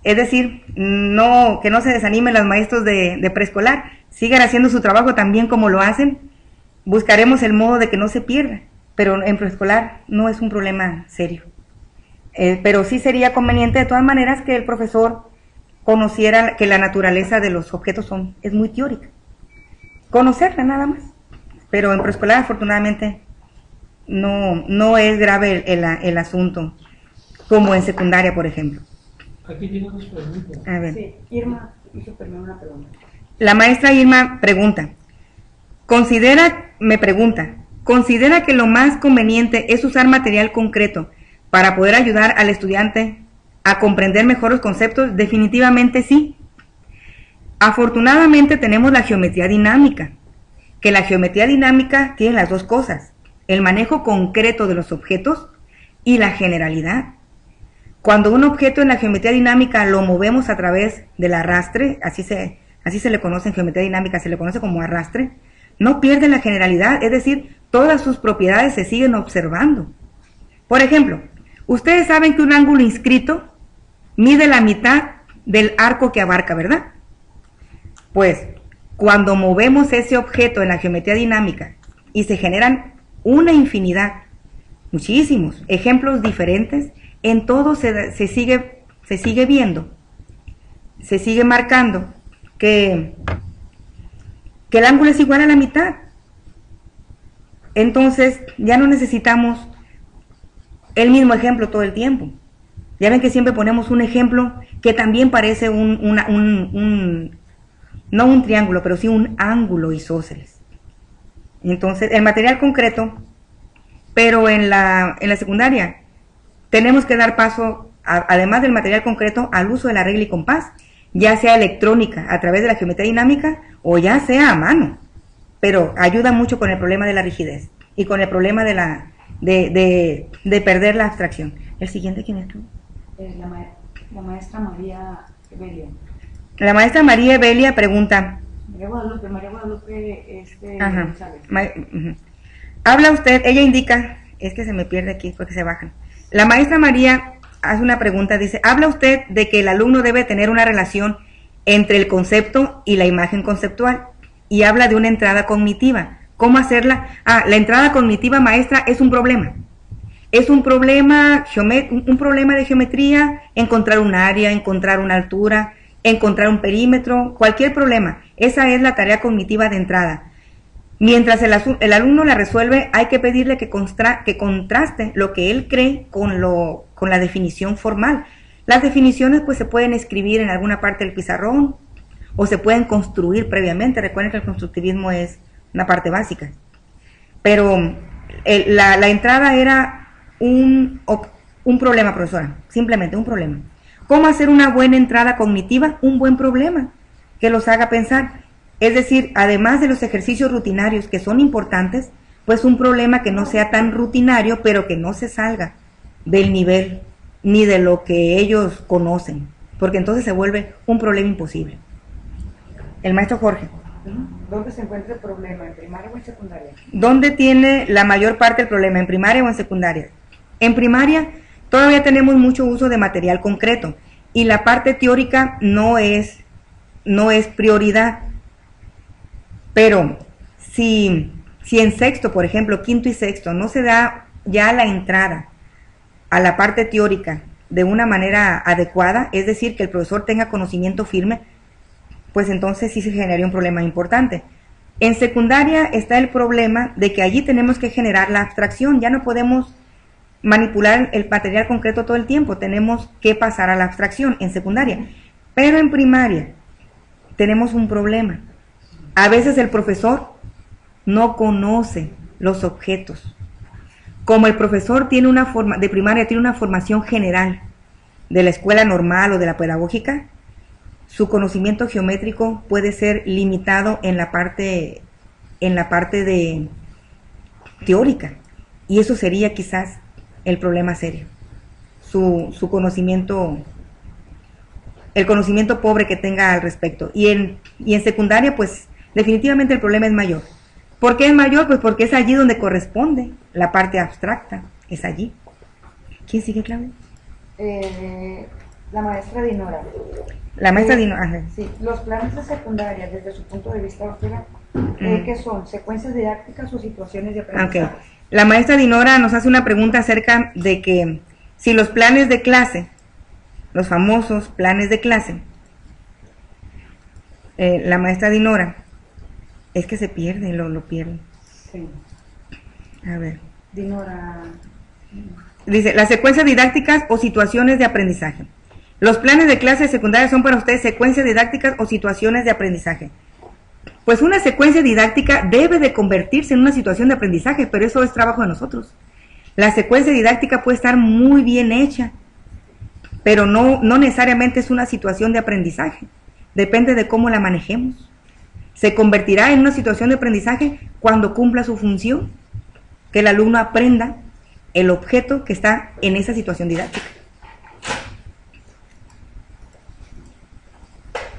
Es decir, que no se desanimen los maestros de preescolar, sigan haciendo su trabajo tan bien como lo hacen, buscaremos el modo de que no se pierda, pero en preescolar no es un problema serio. Pero sí sería conveniente de todas maneras que el profesor conociera que la naturaleza de los objetos es muy teórica, conocerla nada más, pero en preescolar afortunadamente no es grave el asunto, como en secundaria, por ejemplo. Aquí tiene unas preguntas. A ver. Sí, Irma hizo primero una pregunta. La maestra Irma pregunta, ¿considera que lo más conveniente es usar material concreto para poder ayudar al estudiante a comprender mejor los conceptos? Definitivamente sí. Afortunadamente tenemos la geometría dinámica, que la geometría dinámica tiene las dos cosas, el manejo concreto de los objetos y la generalidad. Cuando un objeto en la geometría dinámica lo movemos a través del arrastre, así se le conoce en geometría dinámica, se le conoce como arrastre, no pierde la generalidad, es decir, todas sus propiedades se siguen observando. Por ejemplo, ustedes saben que un ángulo inscrito mide la mitad del arco que abarca, ¿verdad? Pues, cuando movemos ese objeto en la geometría dinámica y se generan una infinidad, muchísimos ejemplos diferentes, en todo se sigue viendo, se sigue marcando que el ángulo es igual a la mitad. Entonces ya no necesitamos el mismo ejemplo todo el tiempo. Ya ven que siempre ponemos un ejemplo que también parece no un triángulo, pero sí un ángulo isósceles. Entonces el material concreto, pero en la secundaria tenemos que dar paso, además del material concreto, al uso de la regla y compás, ya sea electrónica, a través de la geometría dinámica, o ya sea a mano. Pero ayuda mucho con el problema de la rigidez y con el problema de perder la abstracción. ¿El siguiente quién es tú? La maestra María Evelia. La maestra María Evelia pregunta. María Guadalupe Ajá. González. Habla usted, ella indica, es que se me pierde aquí porque se bajan. La maestra María hace una pregunta, dice, habla usted de que el alumno debe tener una relación entre el concepto y la imagen conceptual, y habla de una entrada cognitiva. ¿Cómo hacerla? La entrada cognitiva, maestra, es un problema. Es un problema de geometría, encontrar un área, encontrar una altura, encontrar un perímetro, cualquier problema. Esa es la tarea cognitiva de entrada. Mientras el alumno la resuelve, hay que pedirle que contraste lo que él cree con la definición formal. Las definiciones pues se pueden escribir en alguna parte del pizarrón o se pueden construir previamente. Recuerden que el constructivismo es una parte básica. Pero la entrada era un problema, profesora, simplemente un problema. ¿Cómo hacer una buena entrada cognitiva? Un buen problema que los haga pensar. Es decir, además de los ejercicios rutinarios que son importantes, pues un problema que no sea tan rutinario, pero que no se salga del nivel ni de lo que ellos conocen, porque entonces se vuelve un problema imposible. El maestro Jorge. ¿Dónde se encuentra el problema? ¿En primaria o en secundaria? ¿Dónde tiene la mayor parte del problema? ¿En primaria o en secundaria? En primaria todavía tenemos mucho uso de material concreto y la parte teórica no es prioridad. Pero si en sexto, por ejemplo, quinto y sexto, no se da ya la entrada a la parte teórica de una manera adecuada, es decir, que el profesor tenga conocimiento firme, pues entonces sí se generaría un problema importante. En secundaria está el problema de que allí tenemos que generar la abstracción, ya no podemos manipular el material concreto todo el tiempo, tenemos que pasar a la abstracción en secundaria. Pero en primaria tenemos un problema. A veces el profesor no conoce los objetos. Como el profesor tiene de primaria tiene una formación general de la escuela normal o de la pedagógica, su conocimiento geométrico puede ser limitado en la parte de teórica, y eso sería quizás el problema serio. Su conocimiento, el conocimiento pobre que tenga al respecto. Y en secundaria, pues definitivamente el problema es mayor. ¿Por qué es mayor? Pues porque es allí donde corresponde la parte abstracta, es allí. ¿Quién sigue, Claudia? La maestra Dinora. La maestra Dinora. Sí, los planes de secundaria, desde su punto de vista, doctora, ¿qué son? ¿Secuencias didácticas o situaciones de aprendizaje? Okay. La maestra Dinora nos hace una pregunta acerca de que si los planes de clase, los famosos planes de clase, la maestra Dinora, es que se pierde, lo pierde. Sí. A ver. Dinora. Dice, las secuencias didácticas o situaciones de aprendizaje. Los planes de clase secundaria son para ustedes secuencias didácticas o situaciones de aprendizaje. Pues una secuencia didáctica debe de convertirse en una situación de aprendizaje, pero eso es trabajo de nosotros. La secuencia didáctica puede estar muy bien hecha, pero no necesariamente es una situación de aprendizaje. Depende de cómo la manejemos. Se convertirá en una situación de aprendizaje cuando cumpla su función, que el alumno aprenda el objeto que está en esa situación didáctica.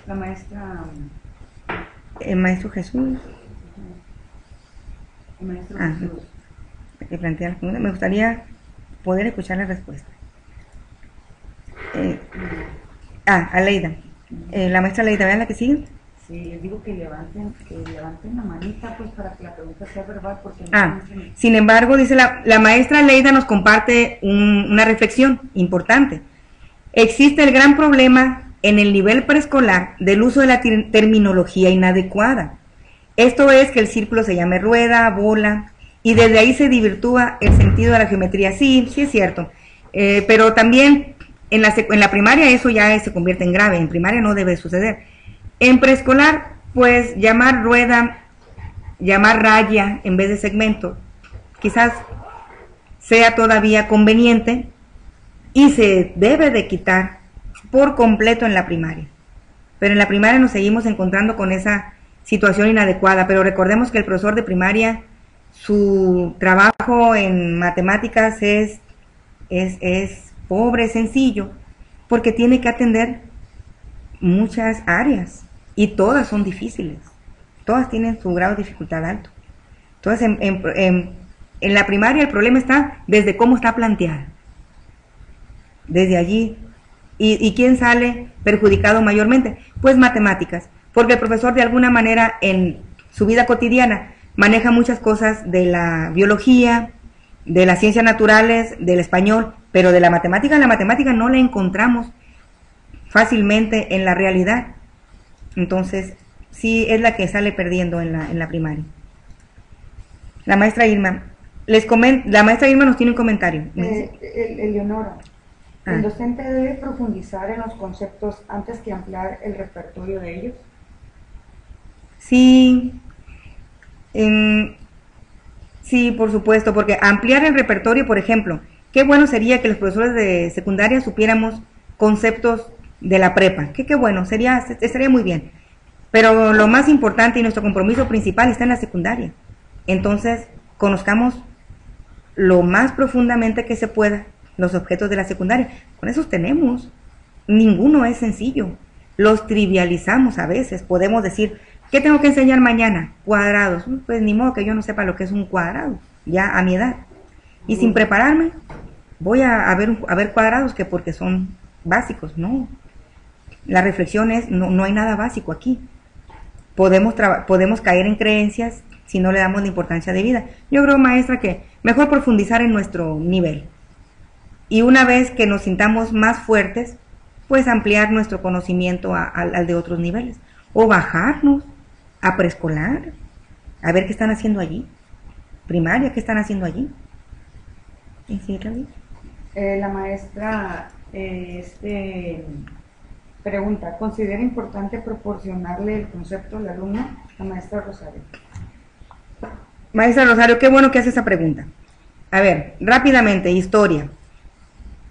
La maestra... El maestro Jesús. El maestro Jesús. Que plantea la pregunta. Me gustaría poder escuchar la respuesta. Aleida. La maestra Aleida, ¿vean la que sigue? Sí, les digo que levanten la manita, pues, para que la pregunta sea verbal, porque no sin embargo, dice la maestra Leida nos comparte una reflexión importante. Existe el gran problema en el nivel preescolar del uso de la terminología inadecuada. Esto es que el círculo se llame rueda, bola, y desde ahí se desvirtúa el sentido de la geometría. Sí es cierto, pero también en la primaria eso ya se convierte en grave, en primaria no debe suceder. En preescolar, pues llamar rueda, llamar raya en vez de segmento, quizás sea todavía conveniente y se debe de quitar por completo en la primaria. Pero en la primaria nos seguimos encontrando con esa situación inadecuada, pero recordemos que el profesor de primaria, su trabajo en matemáticas es pobre, sencillo, porque tiene que atender muchas áreas. Y todas son difíciles, todas tienen su grado de dificultad alto. Entonces, en la primaria el problema está desde cómo está planteada, desde allí. ¿Y quién sale perjudicado mayormente? Pues matemáticas, porque el profesor de alguna manera en su vida cotidiana maneja muchas cosas de la biología, de las ciencias naturales, del español, pero de la matemática no la encontramos fácilmente en la realidad. Entonces, sí es la que sale perdiendo en la primaria. La maestra Irma, la maestra Irma nos tiene un comentario. Eleonora, ¿el docente debe profundizar en los conceptos antes que ampliar el repertorio de ellos? Sí, sí, por supuesto, porque ampliar el repertorio, por ejemplo, qué bueno sería que los profesores de secundaria supiéramos conceptos de la prepa, qué bueno, estaría muy bien, pero lo más importante y nuestro compromiso principal está en la secundaria. Entonces, conozcamos lo más profundamente que se pueda los objetos de la secundaria. Con esos tenemos, ninguno es sencillo, los trivializamos a veces, podemos decir, ¿Qué tengo que enseñar mañana? Cuadrados. Pues ni modo que yo no sepa lo que es un cuadrado, ya a mi edad. Y sin prepararme, voy a ver cuadrados que porque son básicos. No. La reflexión es, no hay nada básico aquí. Podemos caer en creencias si no le damos la importancia de vida. Yo creo, maestra, que mejor profundizar en nuestro nivel. Y una vez que nos sintamos más fuertes, pues ampliar nuestro conocimiento al de otros niveles. O bajarnos a preescolar, a ver qué están haciendo allí. Primaria, ¿qué están haciendo allí? ¿Sí, Claudia? La maestra pregunta, ¿considera importante proporcionarle el concepto al alumno? La maestra Rosario. Maestra Rosario, qué bueno que hace esa pregunta. A ver, rápidamente, historia.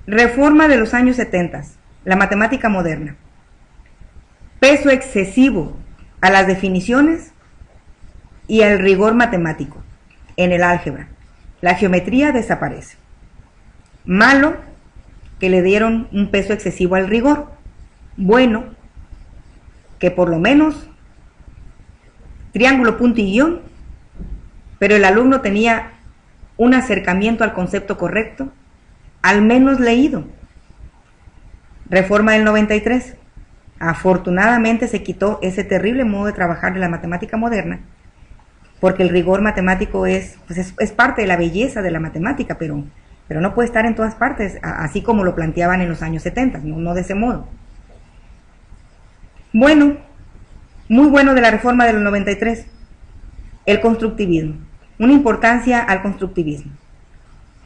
Reforma de los años 70, la matemática moderna. Peso excesivo a las definiciones y al rigor matemático en el álgebra. La geometría desaparece. Malo, que le dieron un peso excesivo al rigor. Bueno, que por lo menos triángulo, punto y guión, pero el alumno tenía un acercamiento al concepto correcto, al menos leído. Reforma del 93. Afortunadamente se quitó ese terrible modo de trabajar de la matemática moderna, porque el rigor matemático es parte de la belleza de la matemática, pero no puede estar en todas partes, así como lo planteaban en los años 70, no de ese modo. Bueno, muy bueno de la reforma del 93, el constructivismo, una importancia al constructivismo.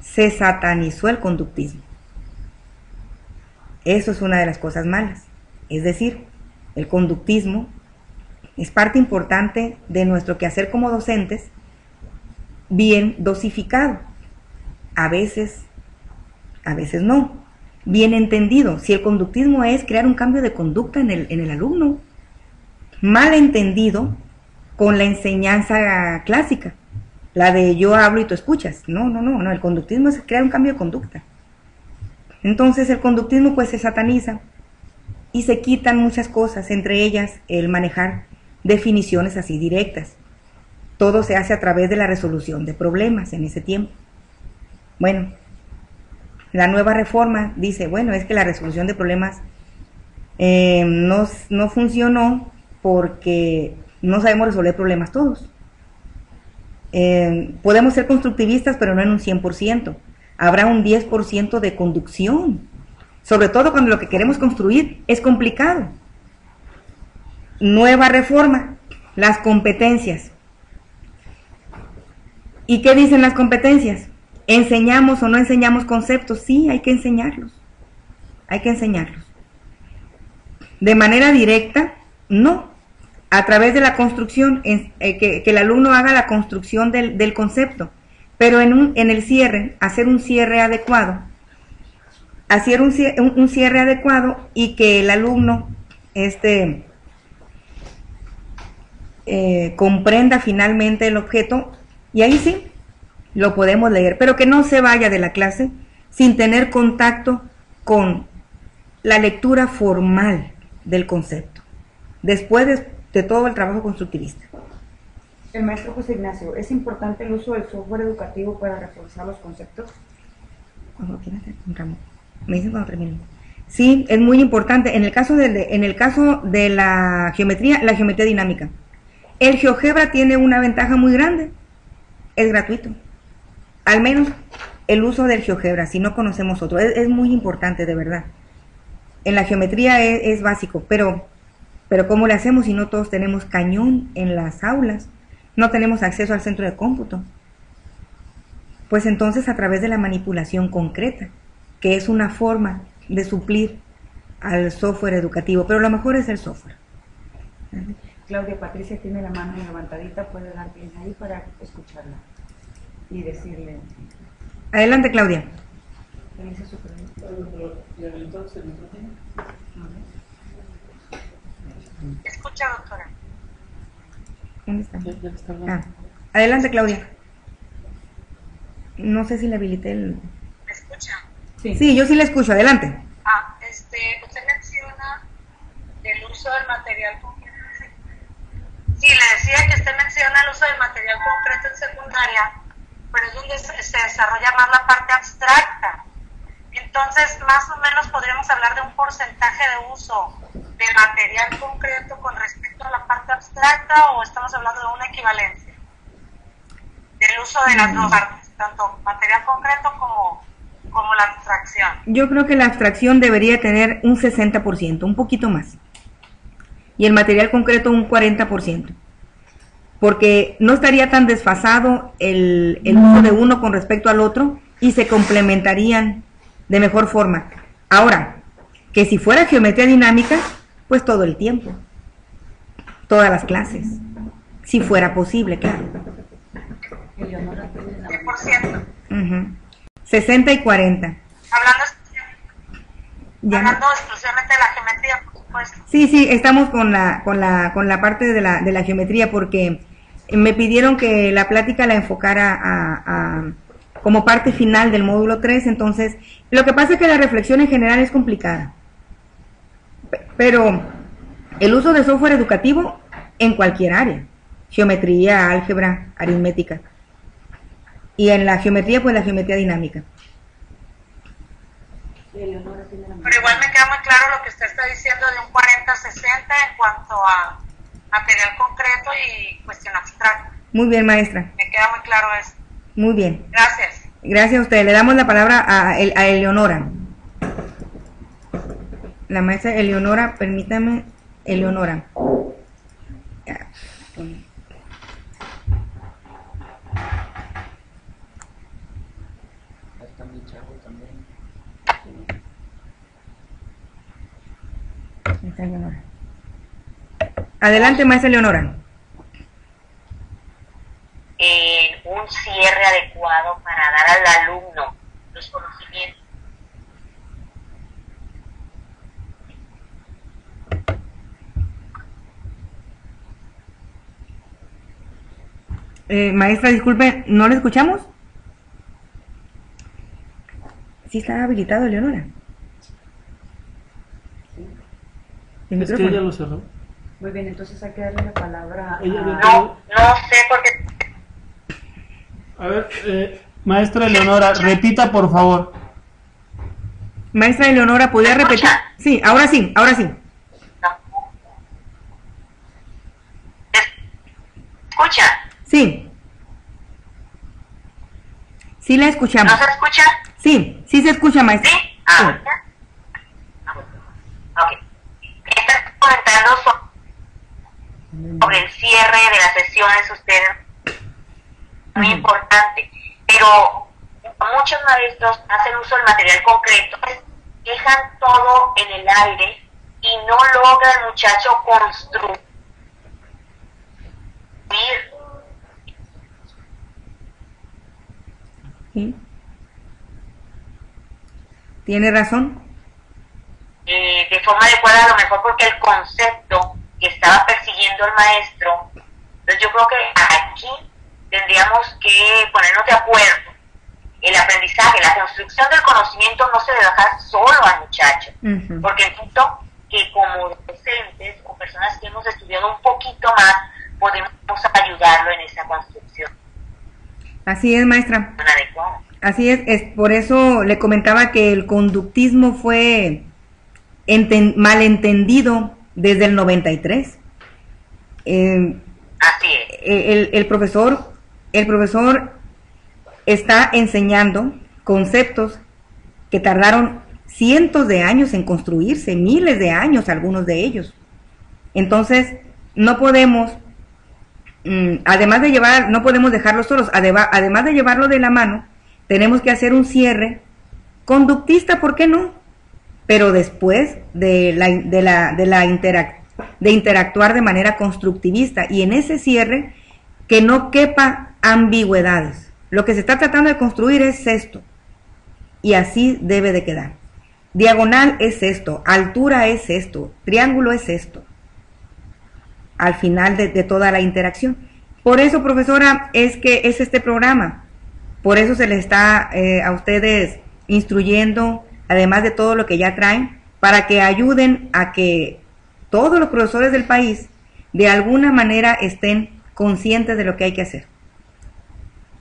Se satanizó el conductismo. Eso es una de las cosas malas. Es decir, el conductismo es parte importante de nuestro quehacer como docentes, bien dosificado. A veces no. Bien entendido. Si el conductismo es crear un cambio de conducta en el alumno, mal entendido con la enseñanza clásica, la de yo hablo y tú escuchas. No, el conductismo es crear un cambio de conducta. Entonces el conductismo pues se sataniza y se quitan muchas cosas, entre ellas el manejar definiciones así directas. Todo se hace a través de la resolución de problemas en ese tiempo. Bueno, la nueva reforma dice, bueno, es que la resolución de problemas no funcionó porque no sabemos resolver problemas todos. Podemos ser constructivistas, pero no en un 100%. Habrá un 10% de conducción, sobre todo cuando lo que queremos construir es complicado. Nueva reforma, las competencias. ¿Y qué dicen las competencias? ¿Enseñamos o no enseñamos conceptos? Sí, hay que enseñarlos. Hay que enseñarlos. De manera directa, no. A través de la construcción, que el alumno haga la construcción del concepto. Pero en el cierre, hacer un cierre adecuado. Hacer un cierre adecuado y que el alumno comprenda finalmente el objeto, y ahí sí lo podemos leer, pero que no se vaya de la clase sin tener contacto con la lectura formal del concepto, después de todo el trabajo constructivista. El maestro José Ignacio, ¿es importante el uso del software educativo para reforzar los conceptos? Cuando quieras, Ramón. Me dicen cuando termine. Sí, es muy importante. En el caso de la geometría dinámica, el GeoGebra tiene una ventaja muy grande. Es gratuito. Al menos el uso del GeoGebra, si no conocemos otro. Es muy importante, de verdad. En la geometría es básico, pero ¿cómo le hacemos si no todos tenemos cañón en las aulas? No tenemos acceso al centro de cómputo. Pues entonces a través de la manipulación concreta, que es una forma de suplir al software educativo, pero lo mejor es el software. Claudia Patricia tiene la mano levantadita, puede dar bien ahí para escucharla y decirle. Adelante, Claudia. Escucha, doctora. ¿Dónde está? Adelante, Claudia. No sé si le habilité el... ¿Me escucha? Sí, yo sí le escucho. Adelante. Usted menciona el uso del material. Sí, Sí, le decía que usted menciona el uso del material concreto en secundaria, pero es donde se desarrolla más la parte abstracta. Entonces, más o menos podríamos hablar de un porcentaje de uso del material concreto con respecto a la parte abstracta, o estamos hablando de una equivalencia del uso de las dos partes, tanto material concreto como la abstracción. Yo creo que la abstracción debería tener un 60%, un poquito más, y el material concreto un 40%, porque no estaría tan desfasado el uso de uno con respecto al otro y se complementarían de mejor forma. Ahora, que si fuera geometría dinámica, pues todo el tiempo, todas las clases, si fuera posible, claro. 100%. 60 y 40. Hablando exclusivamente de la geometría, por supuesto. Sí, estamos con la parte de la geometría, porque me pidieron que la plática la enfocara como parte final del módulo 3, entonces lo que pasa es que la reflexión en general es complicada, pero el uso de software educativo en cualquier área, geometría, álgebra, aritmética, y en la geometría, pues la geometría dinámica. Pero igual me queda muy claro lo que usted está diciendo de un 40-60 en cuanto a material concreto y cuestión abstracta. Muy bien, maestra. Me queda muy claro eso. Muy bien. Gracias. Gracias a usted. Le damos la palabra a Eleonora. La maestra Eleonora, permítame, Eleonora. Adelante, maestra Eleonora. Un cierre adecuado para dar al alumno los conocimientos. Maestra, disculpe, ¿no le escuchamos? Sí está habilitado, Eleonora. ¿El Es que micrófono? ella lo cerró. Muy bien, entonces hay que darle la palabra Ella había a... No sé por qué. A ver, maestra Eleonora, repita por favor. Maestra Eleonora, ¿podría ¿Me repetir? escucha? Sí, ahora sí, ahora sí. No. ¿Escucha? Sí. Sí la escuchamos. ¿No se escucha? Sí, sí se escucha, maestra. ¿Sí? Ah, ¿ya? Ah, bueno. Ok. Están comentando sobre el cierre de las sesiones, ustedes, muy importante, pero muchos maestros hacen uso del material concreto, dejan todo en el aire y no logra el muchacho construir. Sí. ¿Tiene razón? De forma adecuada, a lo mejor porque el concepto que estaba persiguiendo el maestro, entonces yo creo que aquí tendríamos que ponernos de acuerdo. El aprendizaje, la construcción del conocimiento no se debe dejar solo al muchacho, porque entiendo que como docentes o personas que hemos estudiado un poquito más, podemos ayudarlo en esa construcción. Así es, maestra. Adecuada. Así es por eso le comentaba que el conductismo fue malentendido desde el 93. Así es. El profesor está enseñando conceptos que tardaron cientos de años en construirse, miles de años algunos de ellos. Entonces, no podemos, además de no podemos dejarlos solos, además de llevarlo de la mano, tenemos que hacer un cierre conductista, ¿por qué no? Pero después de interactuar de manera constructivista, y en ese cierre que no quepa ambigüedades. Lo que se está tratando de construir es esto, y así debe de quedar. Diagonal es esto, altura es esto, triángulo es esto, al final de toda la interacción. Por eso, profesora, es que es este programa, por eso se les está a ustedes instruyendo, además de todo lo que ya traen, para que ayuden a que todos los profesores del país de alguna manera estén conscientes de lo que hay que hacer.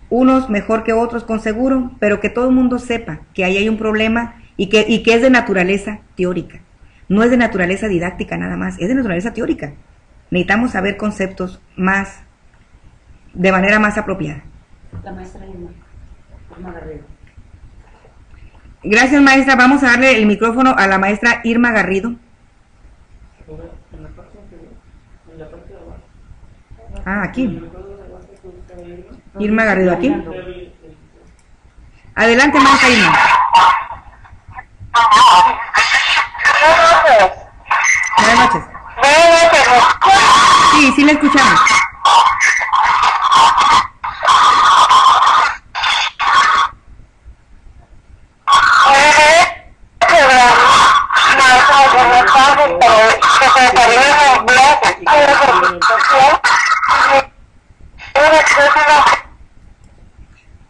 Unos mejor que otros con seguro, pero que todo el mundo sepa que ahí hay un problema y que es de naturaleza teórica. No es de naturaleza didáctica nada más, es de naturaleza teórica. Necesitamos saber conceptos más, de manera más apropiada. La maestra Irma Garrido. Gracias, maestra. Vamos a darle el micrófono a la maestra Irma Garrido. Ah, aquí. Irma Garrido, aquí. Adelante, maestra Irma. Buenas noches. Sí, sí la escuchamos.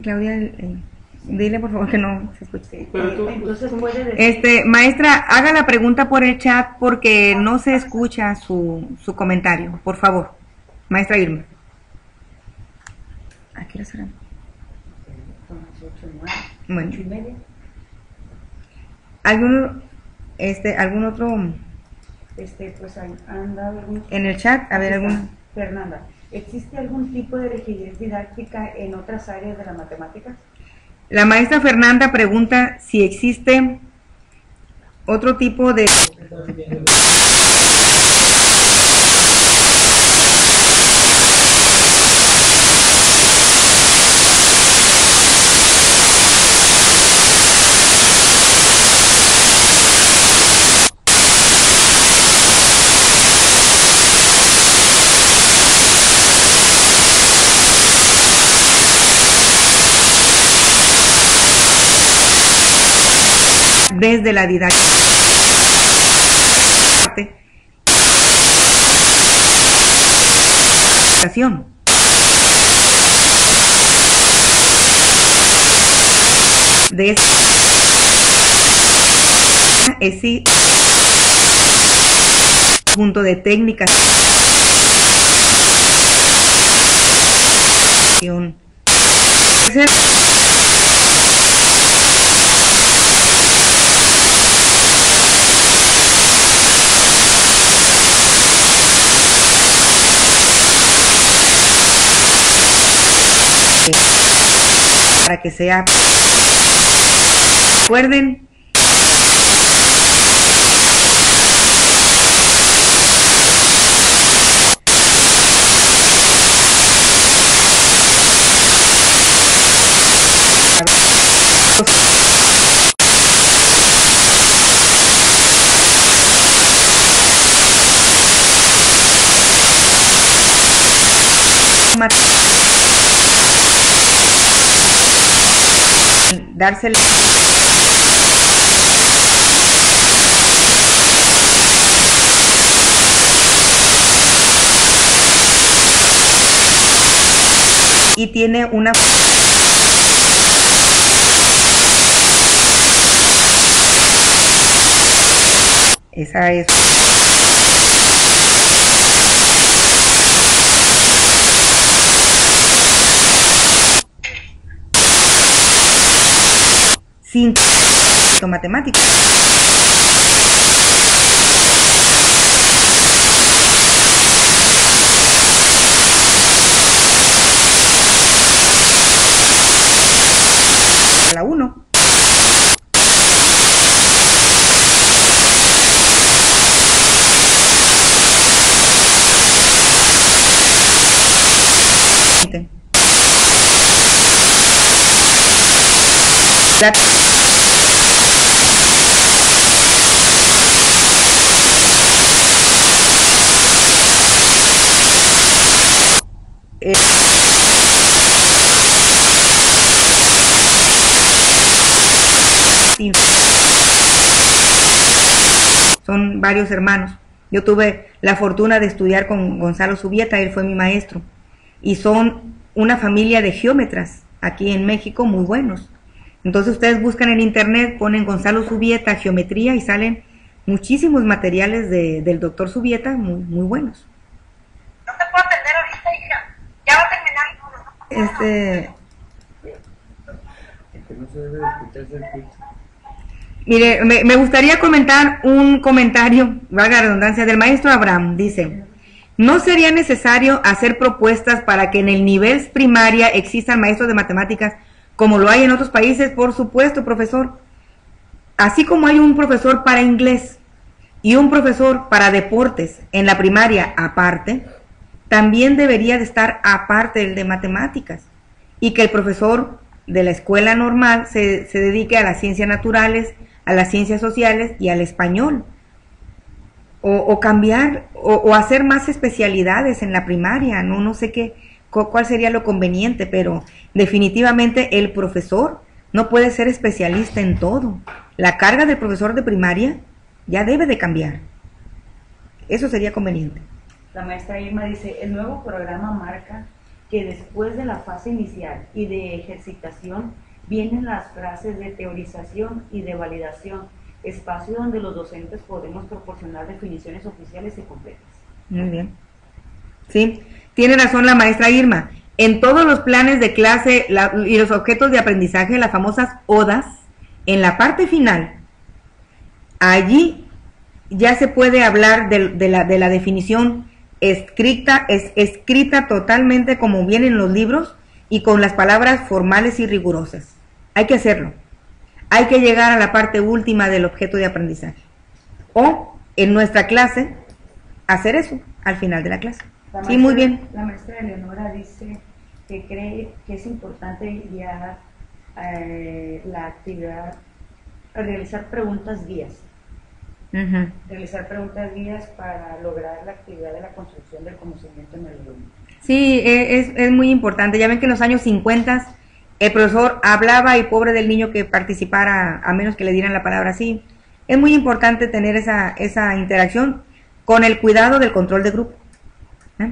Claudia, dile por favor que no se escuche. Entonces puede decir... Maestra, haga la pregunta por el chat porque no se escucha su comentario, por favor. Maestra Irma. Aquí la cerramos. Bueno. ¿Algún otro? Pues han dado algunos... En el chat, a ver, algún... Fernanda, ¿existe algún tipo de rigidez didáctica en otras áreas de la matemática? La maestra Fernanda pregunta si existe otro tipo de... desde la didáctica de ese conjunto de técnicas para que sea, recuerden, dársela y tiene una esa es sin matemática. La 1. La son varios hermanos. Yo tuve la fortuna de estudiar con Gonzalo Zubieta, él fue mi maestro, y son una familia de geómetras aquí en México muy buenos. Entonces ustedes buscan en internet, ponen Gonzalo Zubieta, geometría, y salen muchísimos materiales del doctor Zubieta muy buenos. Mire, me gustaría comentar un comentario, valga la redundancia, del maestro Abraham. Dice: ¿no sería necesario hacer propuestas para que en el nivel primaria existan maestros de matemáticas como lo hay en otros países? Por supuesto, profesor. Así como hay un profesor para inglés y un profesor para deportes en la primaria aparte, también debería de estar aparte el de matemáticas, y que el profesor de la escuela normal se dedique a las ciencias naturales, a las ciencias sociales y al español, o cambiar, o hacer más especialidades en la primaria. No sé cuál sería lo conveniente, pero definitivamente el profesor no puede ser especialista en todo. La carga del profesor de primaria ya debe de cambiar. Eso sería conveniente. La maestra Irma dice: el nuevo programa marca que después de la fase inicial y de ejercitación vienen las frases de teorización y de validación, espacio donde los docentes podemos proporcionar definiciones oficiales y completas. Muy bien. Sí, tiene razón la maestra Irma. En todos los planes de clase y los objetos de aprendizaje, las famosas ODAs, en la parte final, allí ya se puede hablar de la definición escrita totalmente como viene en los libros y con las palabras formales y rigurosas. Hay que hacerlo. Hay que llegar a la parte última del objeto de aprendizaje. O en nuestra clase, hacer eso al final de la clase. Sí, muy bien. La maestra Eleonora dice que cree que es importante guiar la actividad, realizar preguntas guías. Realizar preguntas guías para lograr la actividad de la construcción del conocimiento en el alumno. Sí, es muy importante. Ya ven que en los años 50 el profesor hablaba y pobre del niño que participara, a menos que le dieran la palabra así. Es muy importante tener esa interacción con el cuidado del control de grupo,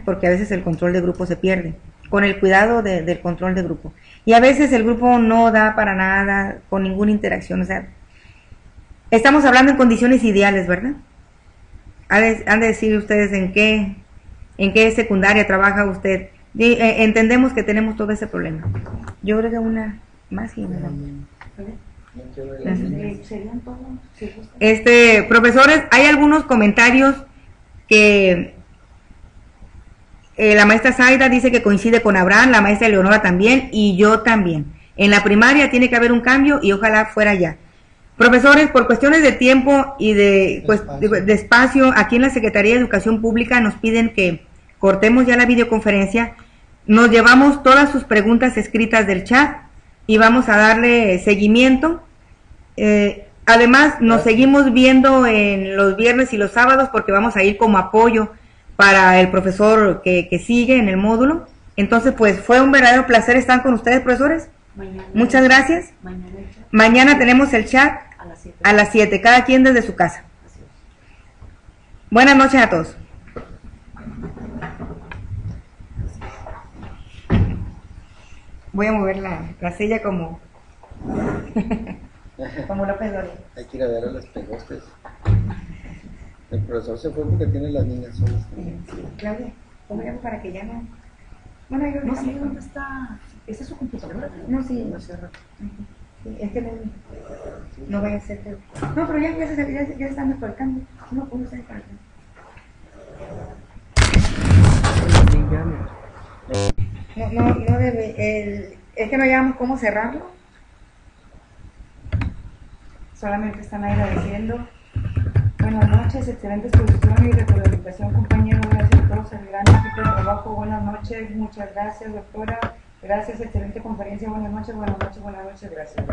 porque a veces el control de grupo se pierde, con el cuidado del control de grupo. Y a veces el grupo no da para nada con ninguna interacción. O sea, estamos hablando en condiciones ideales, ¿verdad? Han de decir ustedes en qué secundaria trabaja usted. Entendemos que tenemos todo ese problema. Yo creo que una más y una. ¿Serían todos? Profesores, hay algunos comentarios que la maestra Zaida dice que coincide con Abraham, la maestra Eleonora también, y yo también. En la primaria tiene que haber un cambio y ojalá fuera ya. Profesores, por cuestiones de tiempo y de espacio, aquí en la Secretaría de Educación Pública nos piden que cortemos ya la videoconferencia. Nos llevamos todas sus preguntas escritas del chat y vamos a darle seguimiento. Además, nos seguimos viendo en los viernes y los sábados porque vamos a ir como apoyo para el profesor que sigue en el módulo. Entonces, pues fue un verdadero placer estar con ustedes, profesores. Muchas gracias. Mañana tenemos el chat a las 7, cada quien desde su casa. Buenas noches a todos. Voy a mover la silla como López Dóriga. Hay que ir a ver a los pegostes. El profesor se fue porque tiene las niñas solas. Sí, Claudia, ¿cómo llamo para que llame? Bueno, yo no sé dónde está. ¿Esa es su computadora? No, sí. Sí, es que no vaya a ser. No, pero ya están por el cambio. No, ¿cómo está para acá? No debe. Es que no llamamos cómo cerrarlo. Solamente están agradeciendo. Buenas noches, excelente exposición y retroalimentación, compañero. Gracias a todos el gran equipo de trabajo. Buenas noches, muchas gracias, doctora. Gracias, excelente conferencia. Buenas noches, gracias.